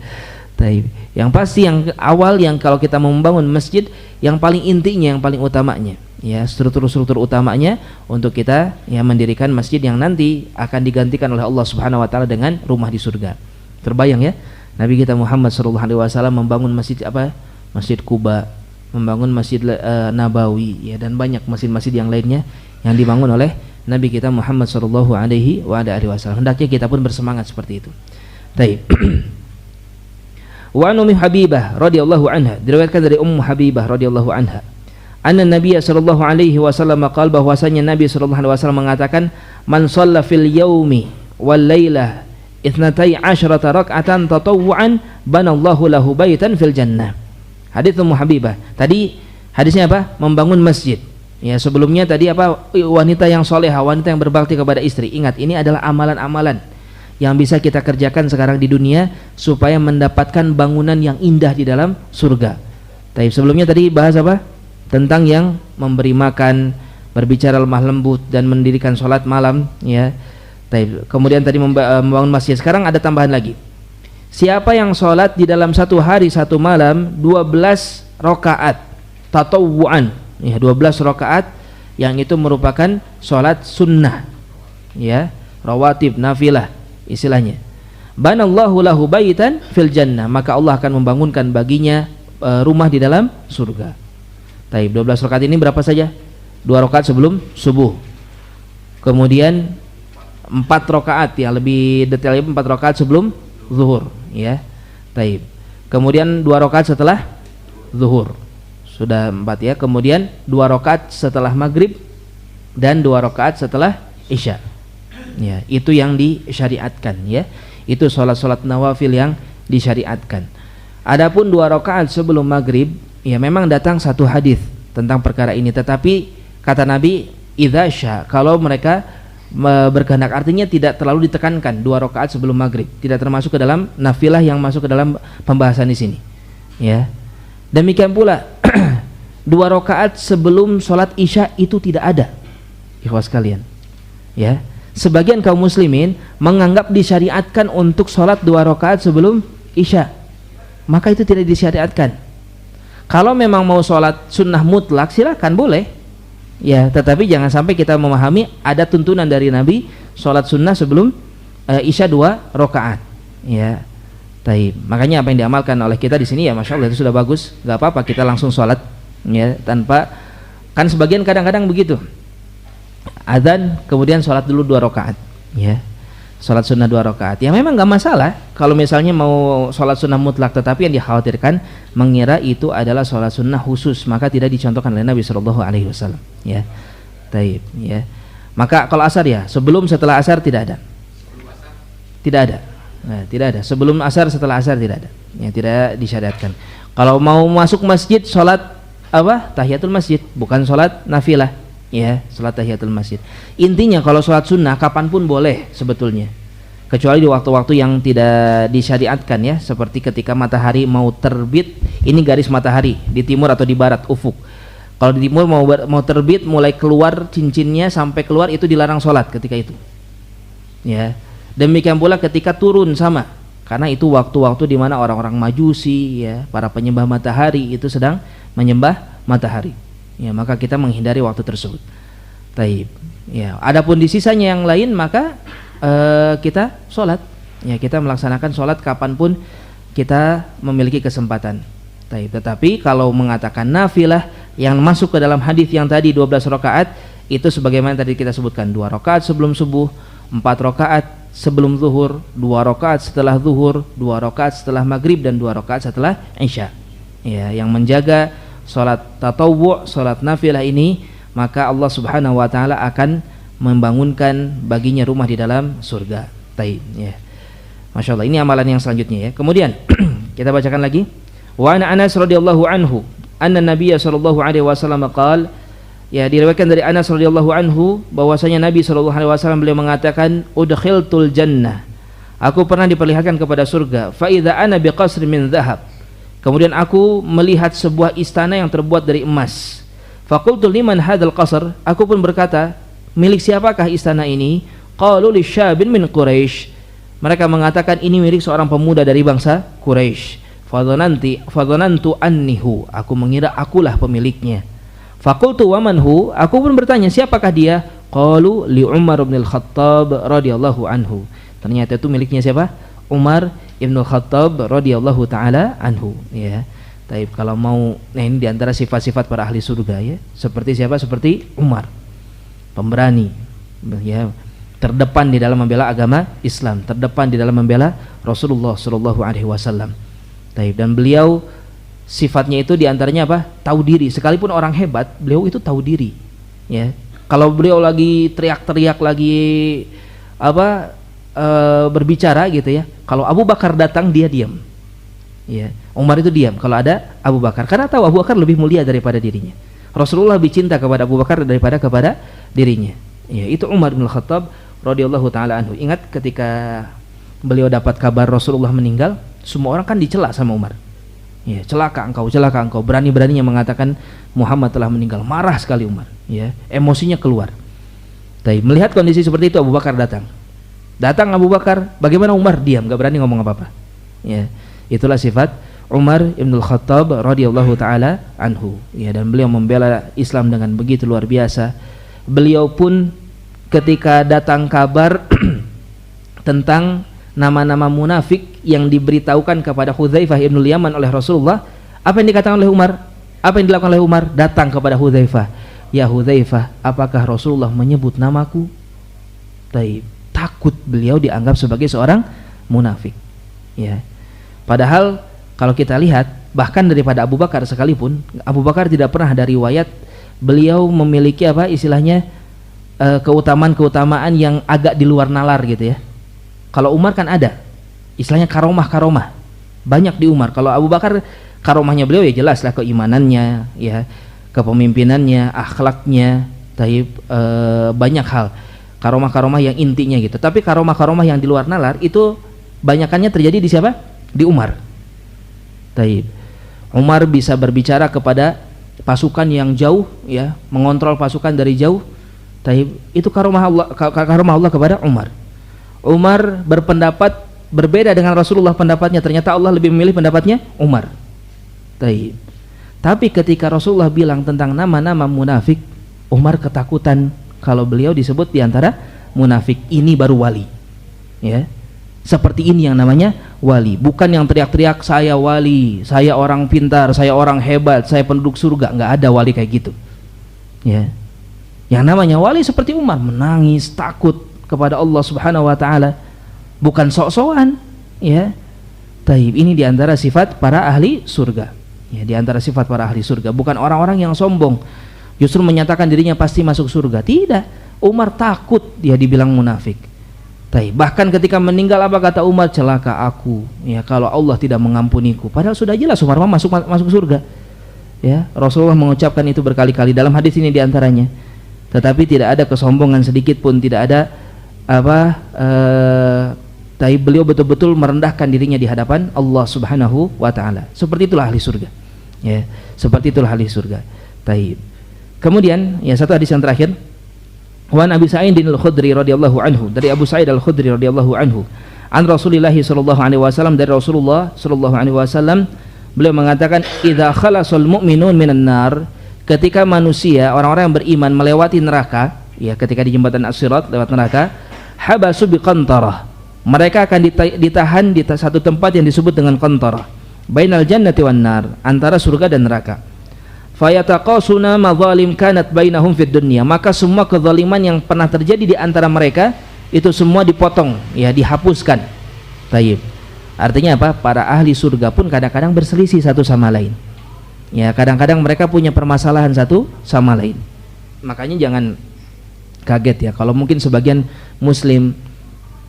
Taib, yang pasti yang awal, yang kalau kita mau membangun masjid, yang paling intinya, yang paling utamanya, ya, struktur-struktur utamanya untuk kita, ya, mendirikan masjid yang nanti akan digantikan oleh Allah Subhanahu wa taala dengan rumah di surga. Terbayang, ya, Nabi kita Muhammad SAW membangun masjid apa? Masjid Quba, membangun Masjid Nabawi, ya, dan banyak masjid-masjid yang lainnya yang dibangun oleh Nabi kita Muhammad SAW. Hendaknya kita pun bersemangat seperti itu. Baik. Wa Ummu Habibah radhiyallahu anha, diriwayatkan dari Ummu Habibah radhiyallahu anha, anna Nabiy sallallahu alaihi wasallam qaal, bahwasanya Nabi sallallahu alaihi wasallam mengatakan, man shalla fil yaumi wal lailah 12 rak'atan tatawwu'an banallahu lahu baitan fil jannah. Hadits Ummu Habibah. Tadi hadisnya apa? Membangun masjid. Ya, sebelumnya tadi apa? Wanita yang solehah, wanita yang berbakti kepada istri. Ingat, ini adalah amalan-amalan yang bisa kita kerjakan sekarang di dunia supaya mendapatkan bangunan yang indah di dalam surga. Tapi sebelumnya tadi bahas apa? Tentang yang memberi makan, berbicara lemah lembut, dan mendirikan sholat malam, ya. Kemudian tadi membangun masjid. Sekarang ada tambahan lagi. Siapa yang sholat di dalam satu hari satu malam 12 rakaat tatawu'an, ya, 12 rakaat yang itu merupakan sholat sunnah, ya, rawatib, nafilah istilahnya. banallahu lahu baitan fil jannah, maka Allah akan membangunkan baginya rumah di dalam surga. Taib, 12 rakaat ini berapa saja? 2 rakaat sebelum subuh. Kemudian 4 rakaat, ya lebih detailnya 4 rakaat sebelum zuhur, ya. Taib. Kemudian 2 rakaat setelah zuhur. Sudah 4 ya. Kemudian 2 rakaat setelah maghrib dan 2 rakaat setelah isya. Ya, itu yang disyariatkan, ya. Itu salat-salat nawafil yang disyariatkan. Adapun 2 rakaat sebelum maghrib, ya memang datang satu hadis tentang perkara ini, tetapi kata Nabi idza sya, kalau mereka berkehendak, artinya tidak terlalu ditekankan 2 rakaat sebelum maghrib, tidak termasuk ke dalam nafilah yang masuk ke dalam pembahasan di sini, ya. Demikian pula 2 rakaat sebelum sholat isya itu tidak ada, ikhwas sekalian, ya. Sebagian kaum muslimin menganggap disyariatkan untuk sholat 2 rakaat sebelum isya, maka itu tidak disyariatkan. Kalau memang mau sholat sunnah mutlak silakan, boleh, ya, tetapi jangan sampai kita memahami ada tuntunan dari Nabi sholat sunnah sebelum isya 2 rakaat, ya. Taib. Makanya apa yang diamalkan oleh kita di sini, ya masya Allah, itu sudah bagus, nggak apa-apa kita langsung sholat, ya, tanpa, kan sebagian kadang-kadang begitu, adzan kemudian sholat dulu 2 rakaat, ya, sholat sunnah 2 rakaat, ya memang nggak masalah kalau misalnya mau sholat sunnah mutlak, tetapi yang dikhawatirkan mengira itu adalah sholat sunnah khusus, maka tidak dicontohkan oleh Nabi SAW, ya. Taib, ya. Maka kalau asar, ya sebelum setelah asar tidak ada, nah, tidak ada sebelum asar setelah asar tidak ada, ya, tidak disyariatkan. Kalau mau masuk masjid sholat apa, tahiyatul masjid, bukan sholat nafilah, ya, sholat tahiyatul masjid. Intinya kalau sholat sunnah kapanpun boleh sebetulnya, kecuali di waktu-waktu yang tidak disyariatkan, ya, seperti ketika matahari mau terbit, ini garis matahari di timur atau di barat, ufuk. Kalau di timur mau terbit, mulai keluar cincinnya sampai keluar, itu dilarang sholat ketika itu, ya. Demikian pula ketika turun, sama, karena itu waktu-waktu di mana orang-orang Majusi, ya, para penyembah matahari itu sedang menyembah matahari, ya, maka kita menghindari waktu tersebut. Taib, ya. Adapun di sisanya yang lain, maka kita sholat, ya, kita melaksanakan sholat kapanpun kita memiliki kesempatan. Taib. Tetapi kalau mengatakan nafilah yang masuk ke dalam hadis yang tadi 12 rakaat, itu sebagaimana tadi kita sebutkan, 2 rakaat sebelum subuh, 4 rakaat sebelum zuhur, 2 rakaat setelah zuhur, 2 rakaat setelah maghrib, dan 2 rakaat setelah isya, ya, yang menjaga sholat tatawwu', sholat nafilah ini, maka Allah Subhanahu wa taala akan membangunkan baginya rumah di dalam surga. Taib, ya. Masya Allah, ini amalan yang selanjutnya, ya. Kemudian kita bacakan lagi. Wa an Anas radhiyallahu anhu anna Nabiy sallallahu alaihi wasallam qala, ya, diriwayatkan dari Anas radhiyallahu anhu bahwasanya Nabi sallallahu alaihi wasallam beliau mengatakan, udkhiltul jannah, aku pernah diperlihatkan kepada surga, fa idza ana biqasrin min dhahab, kemudian aku melihat sebuah istana yang terbuat dari emas. Faqultu liman hadzal qasr, aku pun berkata, milik siapakah istana ini? Qalu lisyabin min Quraisy, mereka mengatakan ini milik seorang pemuda dari bangsa Quraisy. Fadhanantu annihu, aku mengira akulah pemiliknya. Faqultu wa man hu, aku pun bertanya siapakah dia? Qalu li Umar bin Al-Khattab radhiyallahu anhu, ternyata itu miliknya siapa? Umar bin Al-Khattab radhiyallahu taala anhu, ya. Taib, kalau mau, nah ini diantara sifat-sifat para ahli surga, ya, seperti siapa? Seperti Umar, pemberani, ya, terdepan di dalam membela agama Islam, terdepan di dalam membela Rasulullah sallallahu alaihi wasallam. Taib, dan beliau sifatnya itu diantaranya apa? Tahu diri. Sekalipun orang hebat, beliau itu tahu diri, ya. Kalau beliau lagi teriak-teriak, lagi apa, berbicara gitu, ya, kalau Abu Bakar datang dia diam, ya. Umar itu diam kalau ada Abu Bakar, karena tahu Abu Bakar lebih mulia daripada dirinya. Rasulullah lebih cinta kepada Abu Bakar daripada kepada dirinya, ya. Itu Umar bin Khattab radhiyallahu taala anhu. Ingat ketika beliau dapat kabar Rasulullah meninggal, semua orang kan dicela sama Umar, ya, celaka engkau, berani-beraninya mengatakan Muhammad telah meninggal. Marah sekali Umar, ya, emosinya keluar. Tapi melihat kondisi seperti itu, Abu Bakar datang Abu Bakar, bagaimana Umar? Diam, gak berani ngomong apa-apa, ya. Itulah sifat Umar ibn Khattab radhiyallahu taala anhu, ya, dan beliau membela Islam dengan begitu luar biasa. Beliau pun ketika datang kabar tentang nama-nama munafik yang diberitahukan kepada Hudzaifah ibn Yaman oleh Rasulullah, apa yang dikatakan oleh Umar? Apa yang dilakukan oleh Umar? Datang kepada Hudzaifah, ya Hudzaifah, apakah Rasulullah menyebut namaku? Takut beliau dianggap sebagai seorang munafik. Ya. Padahal kalau kita lihat, bahkan daripada Abu Bakar sekalipun, Abu Bakar tidak pernah ada riwayat beliau memiliki apa istilahnya keutamaan-keutamaan yang agak di luar nalar gitu ya. Kalau Umar kan ada istilahnya karomah banyak di Umar. Kalau Abu Bakar karomahnya beliau ya jelas lah, keimanannya ya, kepemimpinannya, akhlaknya, banyak hal karomah-karomah yang intinya gitu. Tapi karomah-karomah yang di luar nalar itu banyakannya terjadi di siapa? Di Umar. Umar bisa berbicara kepada pasukan yang jauh ya, mengontrol pasukan dari jauh. Itu karomah Allah kepada Umar. Umar berpendapat berbeda dengan Rasulullah pendapatnya, ternyata Allah lebih memilih pendapatnya Umar. Tapi ketika Rasulullah bilang tentang nama-nama munafik, Umar ketakutan kalau beliau disebut diantara munafik. Ini baru wali ya, seperti ini yang namanya wali, bukan yang teriak-teriak saya wali, saya orang pintar, saya orang hebat, saya penduduk surga. Nggak ada wali kayak gitu ya. Yang namanya wali seperti Umar, menangis, takut kepada Allah Subhanahu wa taala, bukan sok-sokan ya. Ini diantara sifat para ahli surga ya, diantara sifat para ahli surga, bukan orang-orang yang sombong justru menyatakan dirinya pasti masuk surga. Tidak, Umar takut dia dibilang munafik. Bahkan ketika meninggal apa kata Umar? Celaka aku ya kalau Allah tidak mengampuniku. Padahal sudah jelas Umar masuk surga ya. Rasulullah mengucapkan itu berkali-kali dalam hadis ini diantaranya. Tetapi tidak ada kesombongan sedikit pun, tidak ada beliau betul-betul merendahkan dirinya di hadapan Allah Subhanahu wa taala. Seperti itulah ahli surga ya, seperti itulah ahli surga. Kemudian ya, satu hadis yang terakhir, wa Abi Sa'id al-Khudri radhiyallahu anhu, dari Abu Sa'id al-Khudri radhiyallahu anhu, an Rasulillah sallallahu alaihi wasallam, dari Rasulullah sallallahu alaihi wasallam, beliau mengatakan, idza khalasul mu'minun minan nar, ketika manusia, orang-orang yang beriman melewati neraka ya, ketika di jembatan As-Sirat lewat neraka, habasu biqantarah, mereka akan ditahan di satu tempat yang disebut dengan qantarah, bainal jannati wan nar, antara surga dan neraka. Fayataqasuna madzalim kanat bainahum fid dunya, maka semua kezaliman yang pernah terjadi di antara mereka itu semua dipotong ya, dihapuskan. Artinya apa? Para ahli surga pun kadang-kadang berselisih satu sama lain ya, kadang-kadang mereka punya permasalahan satu sama lain. Makanya jangan kaget ya kalau mungkin sebagian muslim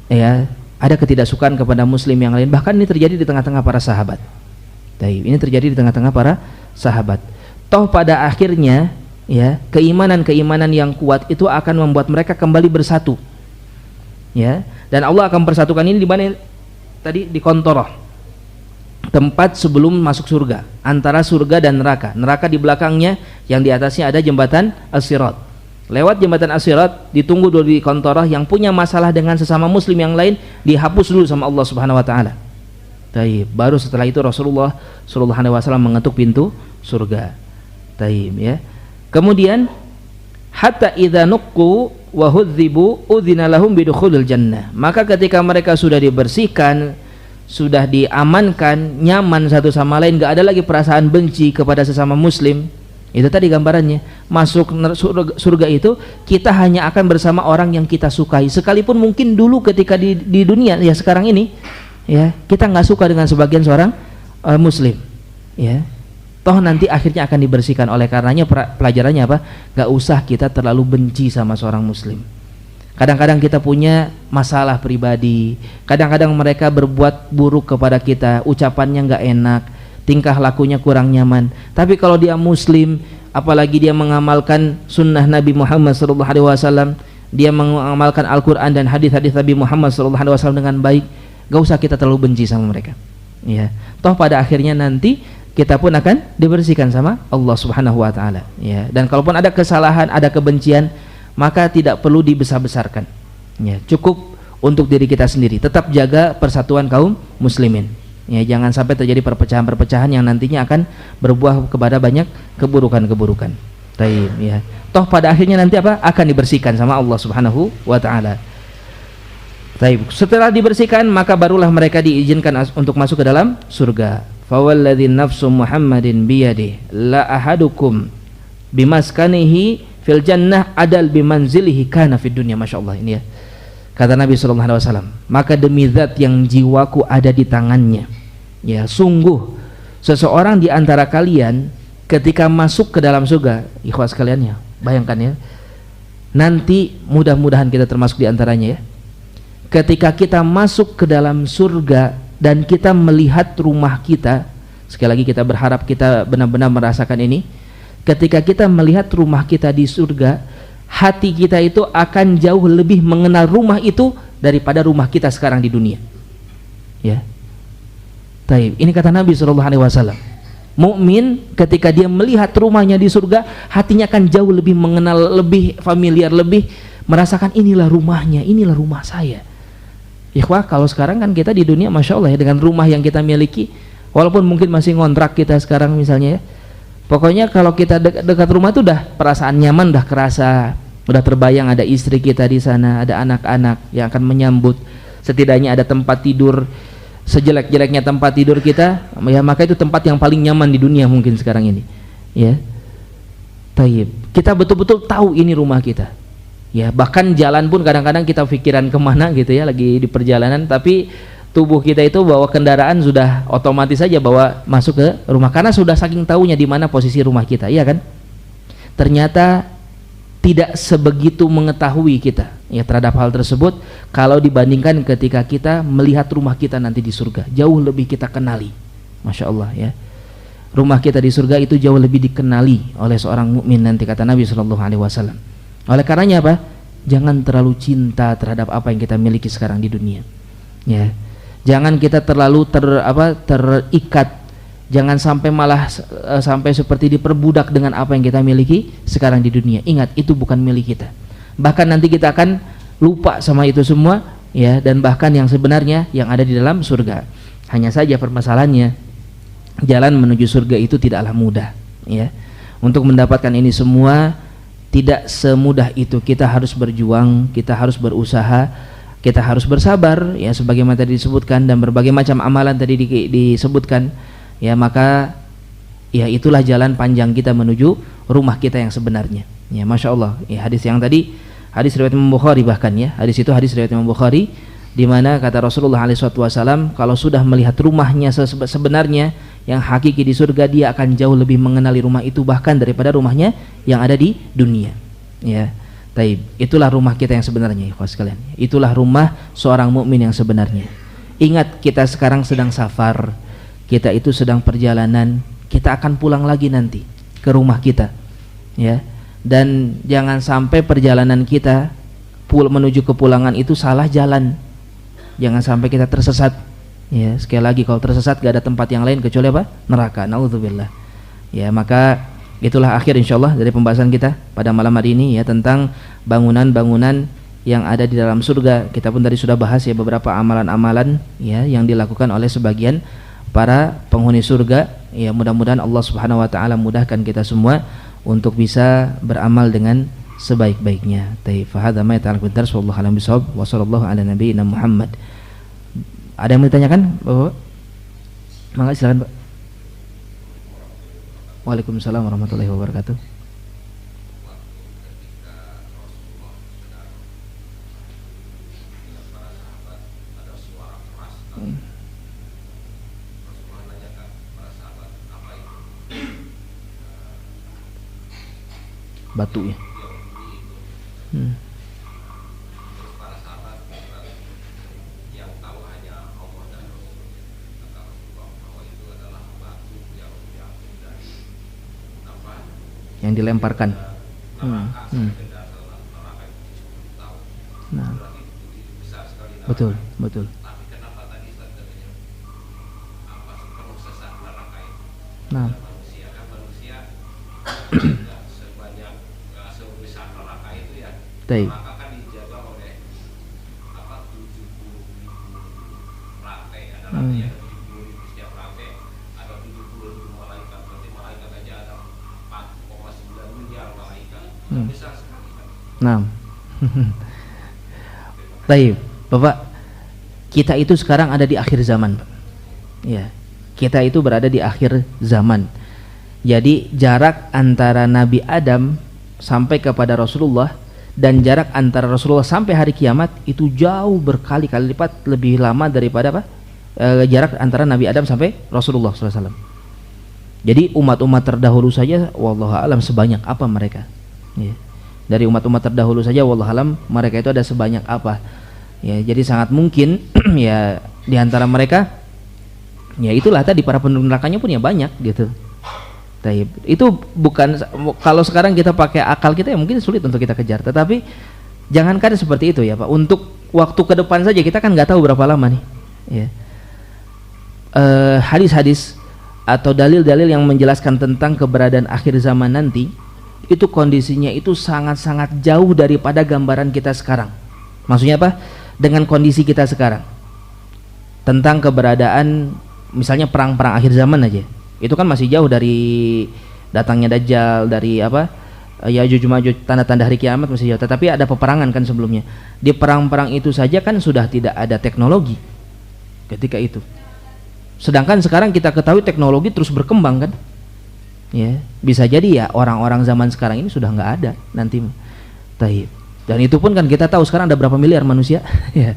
ya ada ketidaksukaan kepada muslim yang lain. Bahkan ini terjadi di tengah-tengah para sahabat. Ini terjadi di tengah-tengah para sahabat. Toh pada akhirnya ya, keimanan-keimanan yang kuat itu akan membuat mereka kembali bersatu ya, dan Allah akan persatukan ini di mana tadi? Di Qantarah, tempat sebelum masuk surga, antara surga dan neraka. Neraka di belakangnya, yang di atasnya ada jembatan As-Sirat. Lewat jembatan As-Sirat ditunggu dulu di Qantarah. Yang punya masalah dengan sesama muslim yang lain dihapus dulu sama Allah Subhanahu wa taala. Baru setelah itu Rasulullah sallallahu alaihi wasallam mengetuk pintu surga. Ya. Kemudian hatta idza nuqqu wa hudzibu udzina lahum bidukhulil jannah, maka ketika mereka sudah dibersihkan, sudah diamankan, nyaman satu sama lain, enggak ada lagi perasaan benci kepada sesama muslim. Itu tadi gambarannya, masuk surga itu kita hanya akan bersama orang yang kita sukai. Sekalipun mungkin dulu ketika di dunia ya, sekarang ini ya, kita nggak suka dengan sebagian seorang muslim ya, toh nanti akhirnya akan dibersihkan. Oleh karenanya pelajarannya apa? Gak usah kita terlalu benci sama seorang muslim. Kadang-kadang kita punya masalah pribadi, kadang-kadang mereka berbuat buruk kepada kita, ucapannya gak enak, tingkah lakunya kurang nyaman. Tapi kalau dia muslim, apalagi dia mengamalkan sunnah Nabi Muhammad SAW, dia mengamalkan Al-Quran dan hadis-hadis Nabi Muhammad SAW dengan baik, gak usah kita terlalu benci sama mereka ya. Toh pada akhirnya nanti kita pun akan dibersihkan sama Allah Subhanahu wa taala ya. Dan kalaupun ada kesalahan, ada kebencian, maka tidak perlu dibesar-besarkan ya. Cukup untuk diri kita sendiri, tetap jaga persatuan kaum muslimin ya. Jangan sampai terjadi perpecahan-perpecahan yang nantinya akan berbuah kepada banyak keburukan-keburukan. Ya. Toh pada akhirnya nanti apa? Akan dibersihkan sama Allah Subhanahu wa taala. Taib. Setelah dibersihkan maka barulah mereka diizinkan untuk masuk ke dalam surga. Fawalladzi nafsu Muhammadin biyadihi la ahadukum bimaskanihi fil jannah adal bimanzilihi kana fid dunya. Masyaallah, ini ya. Kata Nabi sallallahu alaihi wasallam, maka demi zat yang jiwaku ada di tangannya, ya, sungguh seseorang di antara kalian ketika masuk ke dalam surga, ikhwas sekalian ya, bayangkan ya. Nanti mudah-mudahan kita termasuk di antaranya ya. Ketika kita masuk ke dalam surga dan kita melihat rumah kita, sekali lagi kita berharap kita benar-benar merasakan ini. Ketika kita melihat rumah kita di surga, hati kita itu akan jauh lebih mengenal rumah itu daripada rumah kita sekarang di dunia. Ya. Taib. Ini kata Nabi SAW. Mukmin ketika dia melihat rumahnya di surga, hatinya akan jauh lebih mengenal, lebih familiar, lebih merasakan inilah rumahnya, inilah rumah saya. Ikhwah, kalau sekarang kan kita di dunia Masya Allah ya, dengan rumah yang kita miliki, walaupun mungkin masih ngontrak kita sekarang misalnya ya, pokoknya kalau kita dekat rumah itu udah perasaan nyaman, udah kerasa, udah terbayang ada istri kita di sana, ada anak-anak yang akan menyambut, setidaknya ada tempat tidur. Sejelek-jeleknya tempat tidur kita, ya maka itu tempat yang paling nyaman di dunia mungkin sekarang ini, ya. Taib. Kita betul-betul tahu ini rumah kita. Ya, bahkan jalan pun kadang-kadang kita pikiran kemana gitu ya, lagi di perjalanan, tapi tubuh kita itu bawa kendaraan sudah otomatis saja bawa masuk ke rumah karena sudah saking tahunya di mana posisi rumah kita, iya kan? Ternyata tidak sebegitu mengetahui kita ya terhadap hal tersebut kalau dibandingkan ketika kita melihat rumah kita nanti di surga, jauh lebih kita kenali. Masya Allah ya, rumah kita di surga itu jauh lebih dikenali oleh seorang mukmin nanti, kata Nabi SAW. Oleh karenanya apa? Jangan terlalu cinta terhadap apa yang kita miliki sekarang di dunia. Ya, jangan kita terlalu terikat. Jangan sampai malah sampai seperti diperbudak dengan apa yang kita miliki sekarang di dunia. Ingat, itu bukan milik kita. Bahkan nanti kita akan lupa sama itu semua, ya. Dan bahkan yang sebenarnya yang ada di dalam surga. Hanya saja permasalahannya, jalan menuju surga itu tidaklah mudah, ya. Untuk mendapatkan ini semua tidak semudah itu. Kita harus berjuang, kita harus berusaha, kita harus bersabar, ya, sebagaimana tadi disebutkan, dan berbagai macam amalan tadi disebutkan, ya. Maka ya itulah jalan panjang kita menuju rumah kita yang sebenarnya, ya. Masya Allah ya, hadis yang tadi, hadis riwayat Imam Bukhari, bahkan ya, hadis itu hadis riwayat Imam Bukhari, di mana kata Rasulullah SAW, kalau sudah melihat rumahnya sebenarnya yang hakiki di surga, dia akan jauh lebih mengenali rumah itu bahkan daripada rumahnya yang ada di dunia, ya. Taib. Itulah rumah kita yang sebenarnya, ikhwas sekalian. Itulah rumah seorang mukmin yang sebenarnya. Ingat, kita sekarang sedang safar, kita itu sedang perjalanan, kita akan pulang lagi nanti ke rumah kita, ya. Dan jangan sampai perjalanan kita menuju kepulangan itu salah jalan. Jangan sampai kita tersesat. Ya, sekali lagi, kalau tersesat gak ada tempat yang lain kecuali apa? Neraka. Naudzubillah. Ya, maka itulah akhir insyaallah dari pembahasan kita pada malam hari ini, ya, tentang bangunan-bangunan yang ada di dalam surga. Kita pun tadi sudah bahas ya beberapa amalan-amalan, ya, yang dilakukan oleh sebagian para penghuni surga. Ya, mudah-mudahan Allah Subhanahu wa taala mudahkan kita semua untuk bisa beramal dengan sebaik-baiknya. Taib. Fa hadza ma ta'ala qadar sallallahu alaihi wasallam wa sallallahu ala nabiyina Muhammad. Ada yang mau ditanyakan, Bapak? Mangga silakan, Pak. Waalaikumsalam warahmatullahi wabarakatuh. Batu ya. Yang dilemparkan. Nah, betul, betul. Nah, baik. Nah, baik, Bapak. kita itu sekarang ada di akhir zaman, Pak. Ya, kita itu berada di akhir zaman. Jadi jarak antara Nabi Adam sampai kepada Rasulullah dan jarak antara Rasulullah sampai hari kiamat itu jauh berkali-kali lipat lebih lama daripada apa? Jarak antara Nabi Adam sampai Rasulullah SAW. Jadi umat-umat terdahulu saja, wallahu alam sebanyak apa mereka? Ya. Dari umat-umat terdahulu saja, wallahu alam mereka itu ada sebanyak apa? Ya, jadi sangat mungkin ya di antara mereka, ya itulah tadi para penduduk nerakanya pun ya banyak gitu. Taib. Itu bukan, kalau sekarang kita pakai akal kita ya mungkin sulit untuk kita kejar. Tetapi jangankan seperti itu ya Pak. Untuk waktu ke depan saja kita kan nggak tahu berapa lama nih. Ya. Hadis-hadis atau dalil-dalil yang menjelaskan tentang keberadaan akhir zaman nanti itu kondisinya itu sangat-sangat jauh daripada gambaran kita sekarang. Maksudnya apa? Dengan kondisi kita sekarang tentang keberadaan misalnya perang-perang akhir zaman aja, itu kan masih jauh dari datangnya Dajjal, dari apa Ya'juj Ma'juj, tanda-tanda hari kiamat masih jauh. Tetapi ada peperangan kan sebelumnya. Di perang-perang itu saja kan sudah tidak ada teknologi ketika itu. Sedangkan sekarang kita ketahui teknologi terus berkembang kan, ya bisa jadi ya orang-orang zaman sekarang ini sudah nggak ada nanti. Taib. Dan itu pun kan kita tahu sekarang ada berapa miliar manusia, ya.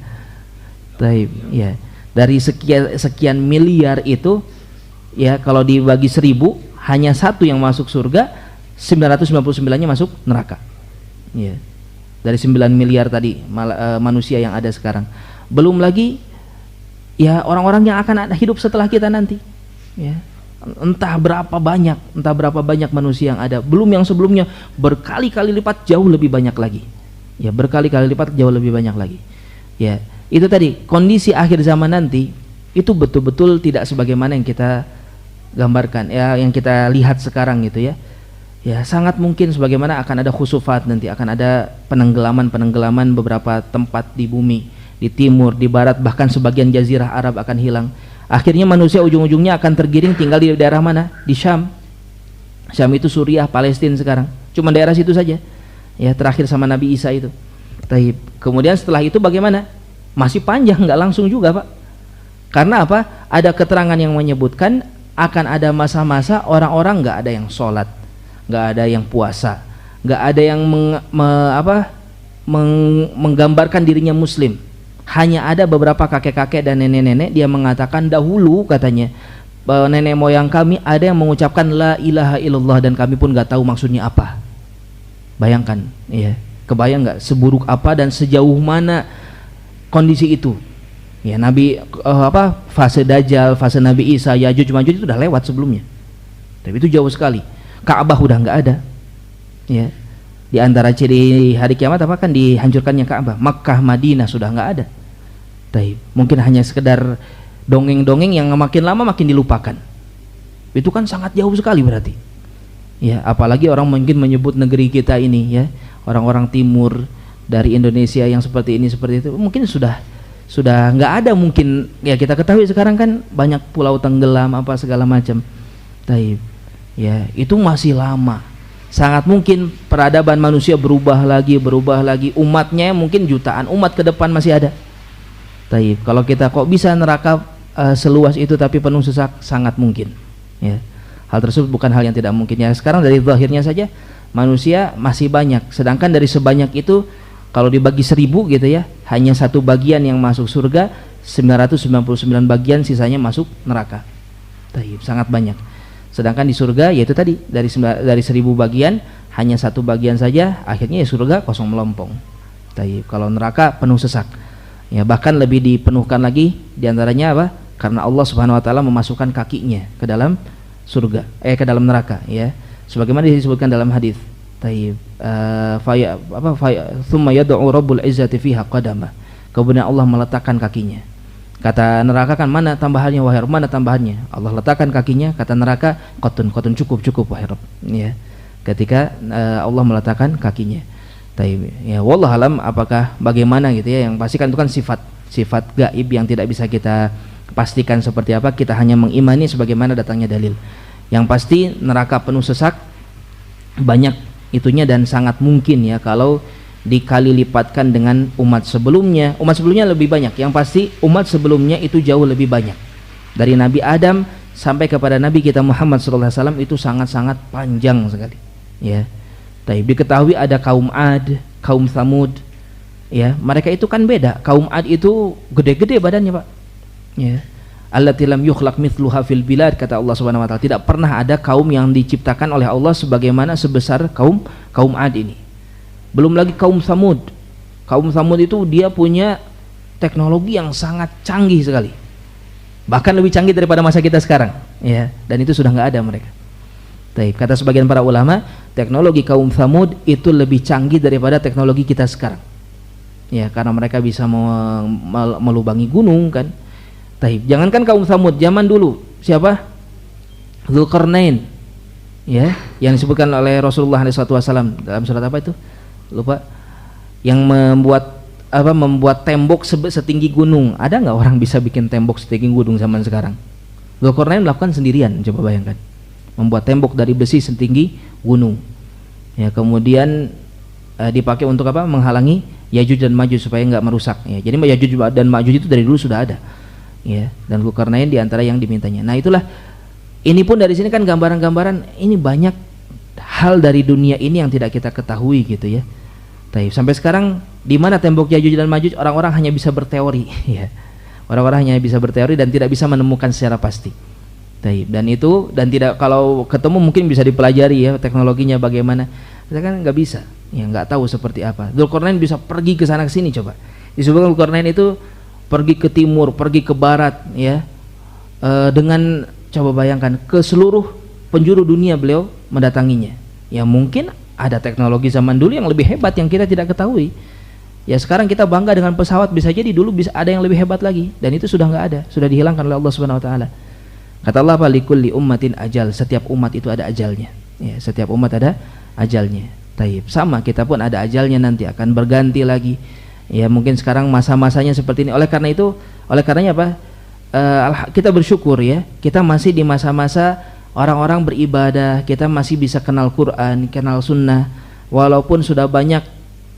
Taib. Ya. Dari sekian miliar itu, ya kalau dibagi 1000 hanya satu yang masuk surga, 999-nya masuk neraka. Ya. Dari 9 miliar tadi manusia yang ada sekarang, belum lagi ya orang-orang yang akan ada hidup setelah kita nanti, ya entah berapa banyak manusia yang ada, belum yang sebelumnya berkali-kali lipat jauh lebih banyak lagi, ya berkali-kali lipat jauh lebih banyak lagi. Ya itu tadi kondisi akhir zaman nanti itu betul-betul tidak sebagaimana yang kita gambarkan, ya yang kita lihat sekarang gitu ya. Ya sangat mungkin sebagaimana akan ada khusufat nanti, akan ada penenggelaman beberapa tempat di bumi, di timur, di barat, bahkan sebagian jazirah Arab akan hilang. Akhirnya manusia ujung-ujungnya akan tergiring tinggal di daerah mana? Di Syam. Syam itu Suriah, Palestina sekarang. Cuma daerah situ saja. Ya terakhir sama Nabi Isa itu. Taib. Kemudian setelah itu bagaimana? Masih panjang, nggak langsung juga Pak. Karena apa? Ada keterangan yang menyebutkan akan ada masa-masa orang-orang nggak ada yang sholat, nggak ada yang puasa, nggak ada yang menggambarkan dirinya Muslim. Hanya ada beberapa kakek-kakek dan nenek-nenek, dia mengatakan dahulu katanya nenek moyang kami ada yang mengucapkan la ilaha illallah dan kami pun nggak tahu maksudnya apa. Bayangkan, ya, kebayang nggak seburuk apa dan sejauh mana kondisi itu? Ya Nabi fase Dajjal, fase Nabi Isa, Ya'juj Ma'juj itu udah lewat sebelumnya. Tapi itu jauh sekali. Ka'bah udah nggak ada. Ya. Di antara ciri hari kiamat apa kan dihancurkannya Ka'bah. Makkah, Madinah sudah nggak ada. Taib. Mungkin hanya sekedar dongeng-dongeng yang makin lama makin dilupakan. Itu kan sangat jauh sekali berarti. Ya, apalagi orang mungkin menyebut negeri kita ini ya, orang-orang timur dari Indonesia yang seperti ini seperti itu, mungkin sudah nggak ada mungkin. Ya kita ketahui sekarang kan banyak pulau tenggelam apa segala macam. Taib. Ya, itu masih lama. Sangat mungkin peradaban manusia berubah lagi, umatnya mungkin jutaan umat ke depan masih ada. Taib. Kalau kita kok bisa neraka seluas itu tapi penuh sesak, sangat mungkin. Ya. Hal tersebut bukan hal yang tidak mungkin. Ya sekarang dari zahirnya saja manusia masih banyak. Sedangkan dari sebanyak itu kalau dibagi 1000 gitu ya, hanya satu bagian yang masuk surga, 999 bagian sisanya masuk neraka. Taib. Sangat banyak. Sedangkan di surga yaitu tadi dari 1000 bagian hanya satu bagian saja, akhirnya ya surga kosong melompong. Taib. Kalau neraka penuh sesak. Ya bahkan lebih dipenuhkan lagi diantaranya apa? Karena Allah Subhanahu Wa Taala memasukkan kakinya ke dalam surga, ke dalam neraka. Ya, sebagaimana disebutkan dalam hadis. Taib. Thumma yad'u Rabbul Izzati fiha qadama. Kemudian Allah meletakkan kakinya. Kata neraka kan mana tambahannya wahai Rabb, mana tambahannya? Allah letakkan kakinya, kata neraka qatun cukup wahai Rabb. Ya. Ketika Allah meletakkan kakinya. Taib. Ya wallahu alam apakah bagaimana gitu ya, yang pasti kan itu kan sifat gaib yang tidak bisa kita pastikan seperti apa, kita hanya mengimani sebagaimana datangnya dalil. Yang pasti neraka penuh sesak banyak itunya dan sangat mungkin ya kalau dikali lipatkan dengan umat sebelumnya. Umat sebelumnya lebih banyak, yang pasti umat sebelumnya itu jauh lebih banyak. Dari Nabi Adam sampai kepada Nabi kita Muhammad SAW itu sangat-sangat panjang sekali, ya. Tapi diketahui ada kaum Ad, kaum Tsamud, ya. Mereka itu kan beda. Kaum Ad itu gede-gede badannya, Pak, ya. Allati lam yukhlaq mithluha fil bilad, kata Allah Subhanahu wa taala. Tidak pernah ada kaum yang diciptakan oleh Allah sebagaimana sebesar kaum Ad ini. Belum lagi kaum Tsamud. Kaum Tsamud itu dia punya teknologi yang sangat canggih sekali, bahkan lebih canggih daripada masa kita sekarang, ya. Dan itu sudah nggak ada mereka. Baik, kata sebagian para ulama, teknologi kaum Tsamud itu lebih canggih daripada teknologi kita sekarang, ya, karena mereka bisa melubangi gunung, kan. Baik, jangankan kaum Tsamud, zaman dulu siapa? Dzulqarnain, ya, yang disebutkan oleh Rasulullah SAW dalam surat apa itu? Lupa. Yang membuat tembok setinggi gunung. Ada nggak orang bisa bikin tembok setinggi gunung zaman sekarang? Dzulqarnain melakukan sendirian, coba bayangkan. Membuat tembok dari besi setinggi gunung. Ya, kemudian dipakai untuk apa? Menghalangi Yajuj dan Majuj supaya nggak merusak. Ya, jadi Yajuj dan Majuj itu dari dulu sudah ada. Ya, dan Dzulqarnain di antara yang dimintanya. Nah, itulah, ini pun dari sini kan gambaran-gambaran, ini banyak hal dari dunia ini yang tidak kita ketahui, gitu ya. Taib. Sampai sekarang di mana tembok Yajuj dan Majuj, orang-orang hanya bisa berteori, ya. Orang-orang hanya bisa berteori dan tidak bisa menemukan secara pasti. Taib. Dan tidak, kalau ketemu mungkin bisa dipelajari, ya, teknologinya bagaimana. Kita kan nggak bisa, ya, nggak tahu seperti apa. Dzulqarnain bisa pergi ke sana ke sini, coba. Disebutkan Dzulqarnain itu pergi ke timur, pergi ke barat, ya. Dengan, coba bayangkan, ke seluruh penjuru dunia beliau mendatanginya. Ya, mungkin ada teknologi zaman dulu yang lebih hebat yang kita tidak ketahui. Ya, sekarang kita bangga dengan pesawat, bisa jadi dulu bisa ada yang lebih hebat lagi, dan itu sudah nggak ada, sudah dihilangkan oleh Allah Subhanahu wa taala. Kata Allah, likulli ummatin ajal, setiap umat itu ada ajalnya. Ya, setiap umat ada ajalnya. Taib. Sama, kita pun ada ajalnya, nanti akan berganti lagi. Ya, mungkin sekarang masa-masanya seperti ini. Oleh karenanya apa? Kita bersyukur, ya, kita masih di masa-masa orang-orang beribadah, kita masih bisa kenal Quran, kenal sunnah, walaupun sudah banyak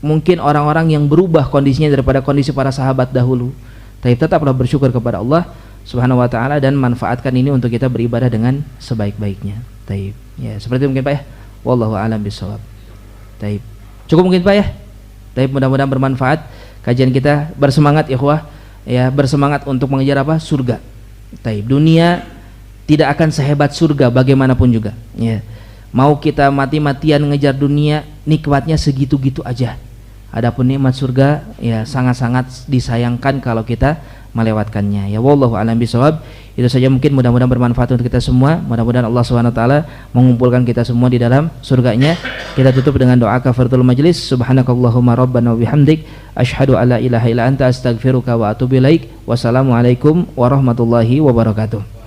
mungkin orang-orang yang berubah kondisinya daripada kondisi para sahabat dahulu. Tapi tetaplah bersyukur kepada Allah Subhanahu wa taala dan manfaatkan ini untuk kita beribadah dengan sebaik-baiknya. Taib. Ya, seperti itu mungkin, Pak, ya. Wallahu a'lam bishawab. Taib. Cukup mungkin, Pak, ya. Taib, mudah-mudahan bermanfaat kajian kita. Bersemangat ikhwah, ya, bersemangat untuk mengejar apa? Surga. Taib. Dunia tidak akan sehebat surga bagaimanapun juga, ya. Mau kita mati-matian ngejar dunia, nikmatnya segitu-gitu aja. Adapun nikmat surga, ya, sangat-sangat disayangkan kalau kita melewatkannya. Ya, wallahu a'lam bishawab. Itu saja, mungkin mudah-mudahan bermanfaat untuk kita semua. Mudah-mudahan Allah Subhanahu wa taala mengumpulkan kita semua di dalam surganya. Kita tutup dengan doa kafaratul majlis. Subhanakallahumma rabbana wa bihamdik, asyhadu alla ilaha illa anta, astaghfiruka wa atubu ilaik. Wassalamualaikum warahmatullahi wabarakatuh.